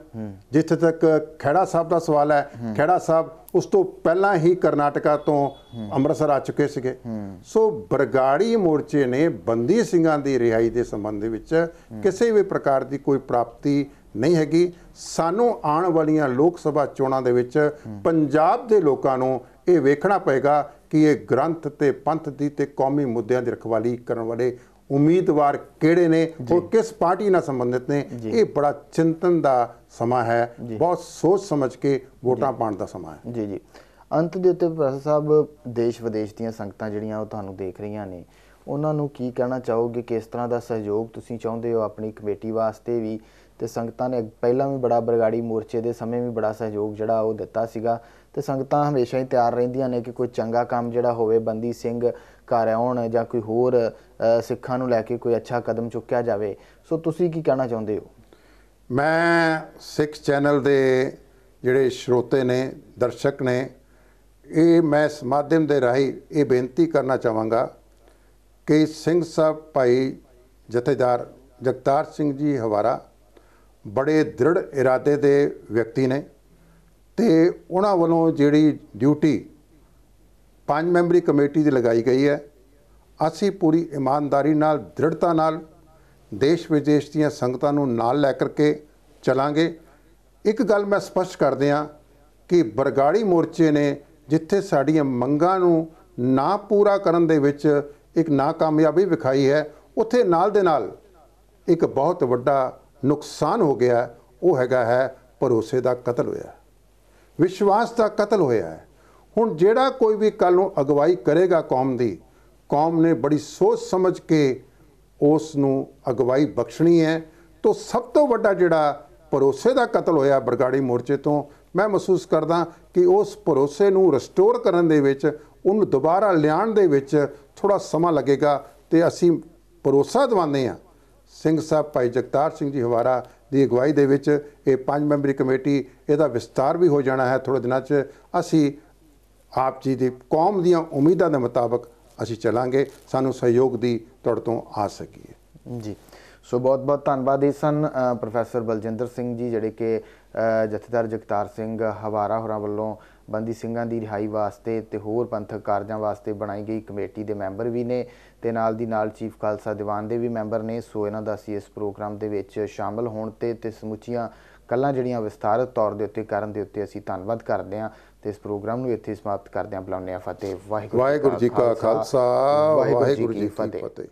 Speaker 2: ਜਿੱਥੇ ਤੱਕ ਖਹਿੜਾ ਸਾਹਿਬ ਦਾ ਸਵਾਲ ਹੈ, ਖਹਿੜਾ ਸਾਹਿਬ ਉਸ ਤੋਂ ਪਹਿਲਾਂ ਹੀ ਕਰਨਾਟਕਾ ਤੋਂ ਅੰਮ੍ਰਿਤਸਰ ਆ ਚੁੱਕੇ ਸੀਗੇ। ਸੋ ਬਰਗਾੜੀ ਮੋਰਚੇ ਨੇ ਬੰਦੀ ਸਿੰਘਾਂ ਦੀ ਰਿਹਾਈ ਦੇ ਸੰਬੰਧ ਦੇ ਵਿੱਚ ਕਿਸੇ ਵੀ ਪ੍ਰਕਾਰ ਦੀ ਕੋਈ ਪ੍ਰਾਪਤੀ ਨਹੀਂ ਹੈਗੀ। ਸਾਨੂੰ ਆਉਣ ਵਾਲੀਆਂ ਲੋਕ ਸਭਾ ਚੋਣਾਂ ਦੇ ਵਿੱਚ ਪੰਜਾਬ ਦੇ ਲੋਕਾਂ ਨੂੰ ਇਹ ਵੇਖਣਾ ਪਏਗਾ ਕਿ ਇਹ ਗ੍ਰੰਥ ਤੇ ਪੰਥ ਦੀ ਤੇ ਕੌਮੀ ਮੁੱਦਿਆਂ ਦੀ ਰਖਵਾਲੀ ਕਰਨ ਵਾਲੇ ਉਮੀਦਵਾਰ ਕਿਹੜੇ ਨੇ ਔਰ ਕਿਸ ਪਾਰਟੀ ਨਾਲ ਸੰਬੰਧਿਤ ਨੇ। ਇਹ ਬੜਾ ਚਿੰਤਨ ਦਾ ਸਮਾਂ ਹੈ, ਬਹੁਤ ਸੋਚ ਸਮਝ ਕੇ ਵੋਟਾਂ ਪਾਉਣ ਦਾ ਸਮਾਂ ਹੈ।
Speaker 1: ਜੀ ਅੰਤ ਦੇ ਉੱਤੇ ਪ੍ਰੋਫੈਸਰ ਸਾਹਿਬ, ਦੇਸ਼ ਵਿਦੇਸ਼ ਦੀਆਂ ਸੰਗਤਾਂ ਜਿਹੜੀਆਂ ਉਹ ਤੁਹਾਨੂੰ ਦੇਖ ਰਹੀਆਂ ਨੇ, ਉਹਨਾਂ ਨੂੰ ਕੀ ਕਹਿਣਾ ਚਾਹੋਗੇ? ਕਿਸ ਤਰ੍ਹਾਂ ਦਾ ਸਹਿਯੋਗ ਤੁਸੀਂ ਚਾਹੁੰਦੇ ਹੋ ਆਪਣੀ ਕਮੇਟੀ ਵਾਸਤੇ ਵੀ? ਤੇ ਸੰਗਤਾਂ ਨੇ ਪਹਿਲਾਂ ਵੀ ਬੜਾ ਬਰਗਾੜੀ ਮੋਰਚੇ ਦੇ ਸਮੇਂ ਵੀ ਬੜਾ ਸਹਿਯੋਗ ਜਿਹੜਾ ਉਹ ਦਿੱਤਾ ਸੀਗਾ, ਤੇ ਸੰਗਤਾਂ ਹਮੇਸ਼ਾ ਹੀ ਤਿਆਰ ਰਹਿੰਦੀਆਂ ਨੇ ਕਿ ਕੋਈ ਚੰਗਾ ਕੰਮ ਜਿਹੜਾ ਹੋਵੇ, ਬੰਦੀ ਸਿੰਘ ਘਰ ਆਉਣ ਜਾਂ ਕੋਈ ਹੋਰ ਸਿੱਖਾਂ ਨੂੰ ਲੈ ਕੇ ਕੋਈ ਅੱਛਾ ਕਦਮ ਚੁੱਕਿਆ ਜਾਵੇ। ਸੋ ਤੁਸੀਂ ਕੀ ਕਹਿਣਾ ਚਾਹੁੰਦੇ ਹੋ?
Speaker 2: ਮੈਂ ਸਿੱਖ ਚੈਨਲ ਦੇ ਜਿਹੜੇ ਸਰੋਤੇ ਨੇ, ਦਰਸ਼ਕ ਨੇ, ਇਹ ਮੈਂ ਇਸ ਮਾਧਿਅਮ ਦੇ ਰਾਹੀਂ ਇਹ ਬੇਨਤੀ ਕਰਨਾ ਚਾਹਾਂਗਾ ਕਿ ਸਿੰਘ ਸਾਹਿਬ ਭਾਈ ਜਥੇਦਾਰ ਜਗਤਾਰ ਸਿੰਘ ਜੀ ਹਵਾਰਾ ਬੜੇ ਦ੍ਰਿੜ ਇਰਾਦੇ ਦੇ ਵਿਅਕਤੀ ਨੇ, ਤੇ ਉਹਨਾਂ ਵੱਲੋਂ ਜਿਹੜੀ ਡਿਊਟੀ 5 ਮੈਂਬਰੀ ਕਮੇਟੀ ਦੀ ਲਗਾਈ ਗਈ ਹੈ, ਅਸੀਂ ਪੂਰੀ ਇਮਾਨਦਾਰੀ ਨਾਲ, ਦ੍ਰਿੜਤਾ ਨਾਲ ਦੇਸ਼ ਵਿਦੇਸ਼ ਦੀਆਂ ਸੰਗਤਾਂ ਨੂੰ ਨਾਲ ਲੈ ਕਰਕੇ ਚੱਲਾਂਗੇ। ਇੱਕ ਗੱਲ ਮੈਂ ਸਪਸ਼ਟ ਕਰ ਦਿਆਂ ਕਿ ਬਰਗਾੜੀ ਮੋਰਚੇ ਨੇ ਜਿੱਥੇ ਸਾਡੀਆਂ ਮੰਗਾਂ ਨੂੰ ਨਾ ਪੂਰਾ ਕਰਨ ਦੇ ਵਿੱਚ ਇੱਕ ਨਾਕਾਮਯਾਬੀ ਵਿਖਾਈ ਹੈ, ਉੱਥੇ ਨਾਲ ਦੇ ਨਾਲ ਇੱਕ ਬਹੁਤ ਵੱਡਾ ਨੁਕਸਾਨ ਹੋ ਗਿਆ, ਉਹ ਹੈਗਾ ਹੈ ਭਰੋਸੇ ਦਾ ਕਤਲ ਹੋਇਆ, ਵਿਸ਼ਵਾਸ ਦਾ ਕਤਲ ਹੋਇਆ ਹੈ। ਹੁਣ ਜਿਹੜਾ ਕੋਈ ਵੀ ਕੱਲ ਨੂੰ ਅਗਵਾਈ ਕਰੇਗਾ ਕੌਮ ਦੀ, ਕੌਮ ਨੇ ਬੜੀ ਸੋਚ ਸਮਝ ਕੇ ਉਸ ਨੂੰ ਅਗਵਾਈ ਬਖਸ਼ਣੀ ਹੈ। ਤੋਂ ਸਭ ਤੋਂ ਵੱਡਾ ਜਿਹੜਾ ਭਰੋਸੇ ਦਾ ਕਤਲ ਹੋਇਆ ਬਰਗਾੜੀ ਮੋਰਚੇ ਤੋਂ, ਮੈਂ ਮਹਿਸੂਸ ਕਰਦਾ ਕਿ ਉਸ ਭਰੋਸੇ ਨੂੰ ਰਿਸਟੋਰ ਕਰਨ ਦੇ ਵਿੱਚ, ਉਹਨੂੰ ਦੁਬਾਰਾ ਲਿਆਉਣ ਦੇ ਵਿੱਚ ਥੋੜਾ ਸਮਾਂ ਲੱਗੇਗਾ। ਤੇ ਅਸੀਂ ਭਰੋਸਾ ਦਿਵਾਉਂਦੇ ਹਾਂ ਸਿੰਘ ਸਾਹਿਬ ਭਾਈ ਜਗਤਾਰ ਸਿੰਘ ਜੀ ਹਵਾਰਾ ਦੀ ਅਗਵਾਈ ਦੇ ਵਿੱਚ ਇਹ 5 ਮੈਂਬਰੀ ਕਮੇਟੀ, ਇਹਦਾ ਵਿਸਤਾਰ ਵੀ ਹੋ ਜਾਣਾ ਹੈ ਥੋੜ੍ਹੇ ਦਿਨਾਂ 'ਚ। ਅਸੀਂ ਆਪ ਜੀ ਦੀ ਕੌਮ ਦੀਆਂ ਉਮੀਦਾਂ ਦੇ ਮੁਤਾਬਕ ਅਸੀਂ ਚੱਲਾਂਗੇ, ਸਾਨੂੰ ਸਹਿਯੋਗ ਦੀ ਤੁਹਾਡੇ ਤੋਂ ਆਸ ਹੈਗੀ ਹੈ
Speaker 1: ਜੀ। ਸੋ ਬਹੁਤ ਬਹੁਤ ਧੰਨਵਾਦ। ਇਹ ਸਨ ਪ੍ਰੋਫੈਸਰ ਬਲਜਿੰਦਰ ਸਿੰਘ ਜੀ, ਜਿਹੜੇ ਕਿ ਜਥੇਦਾਰ ਜਗਤਾਰ ਸਿੰਘ ਹਵਾਰਾ ਹੋਰਾਂ ਵੱਲੋਂ ਬੰਦੀ ਸਿੰਘਾਂ ਦੀ ਰਿਹਾਈ ਵਾਸਤੇ ਤੇ ਹੋਰ ਪੰਥਕ ਕਾਰਜਾਂ ਵਾਸਤੇ ਬਣਾਈ ਗਈ ਕਮੇਟੀ ਦੇ ਮੈਂਬਰ ਵੀ ਨੇ ਤੇ ਨਾਲ ਦੀ ਨਾਲ ਚੀਫ ਖਾਲਸਾ ਦੀਵਾਨ ਦੇ ਵੀ ਮੈਂਬਰ ਨੇ। ਸੋ ਇਹਨਾਂ ਦਾ ਅਸੀਂ ਇਸ ਪ੍ਰੋਗਰਾਮ ਦੇ ਵਿੱਚ ਸ਼ਾਮਲ ਹੋਣ ਤੇ ਸਮੁੱਚੀਆਂ ਗੱਲਾਂ ਜਿਹੜੀਆਂ ਵਿਸਥਾਰਤ ਤੌਰ ਦੇ ਉੱਤੇ ਕਰਨ ਦੇ ਉੱਤੇ ਅਸੀਂ ਧੰਨਵਾਦ ਕਰਦੇ ਹਾਂ ਤੇ ਇਸ ਪ੍ਰੋਗਰਾਮ ਨੂੰ ਇੱਥੇ ਸਮਾਪਤ ਕਰਦੇ ਹਾਂ। ਬੁਲਾਉਂਦੇ ਹਾਂ ਫਤਿਹ। ਵਾਹਿਗੁਰੂ ਜੀ ਕਾ ਖਾਲਸਾ, ਵਾਹਿਗੁਰੂ ਜੀ ਕੀ ਫਤਿਹ।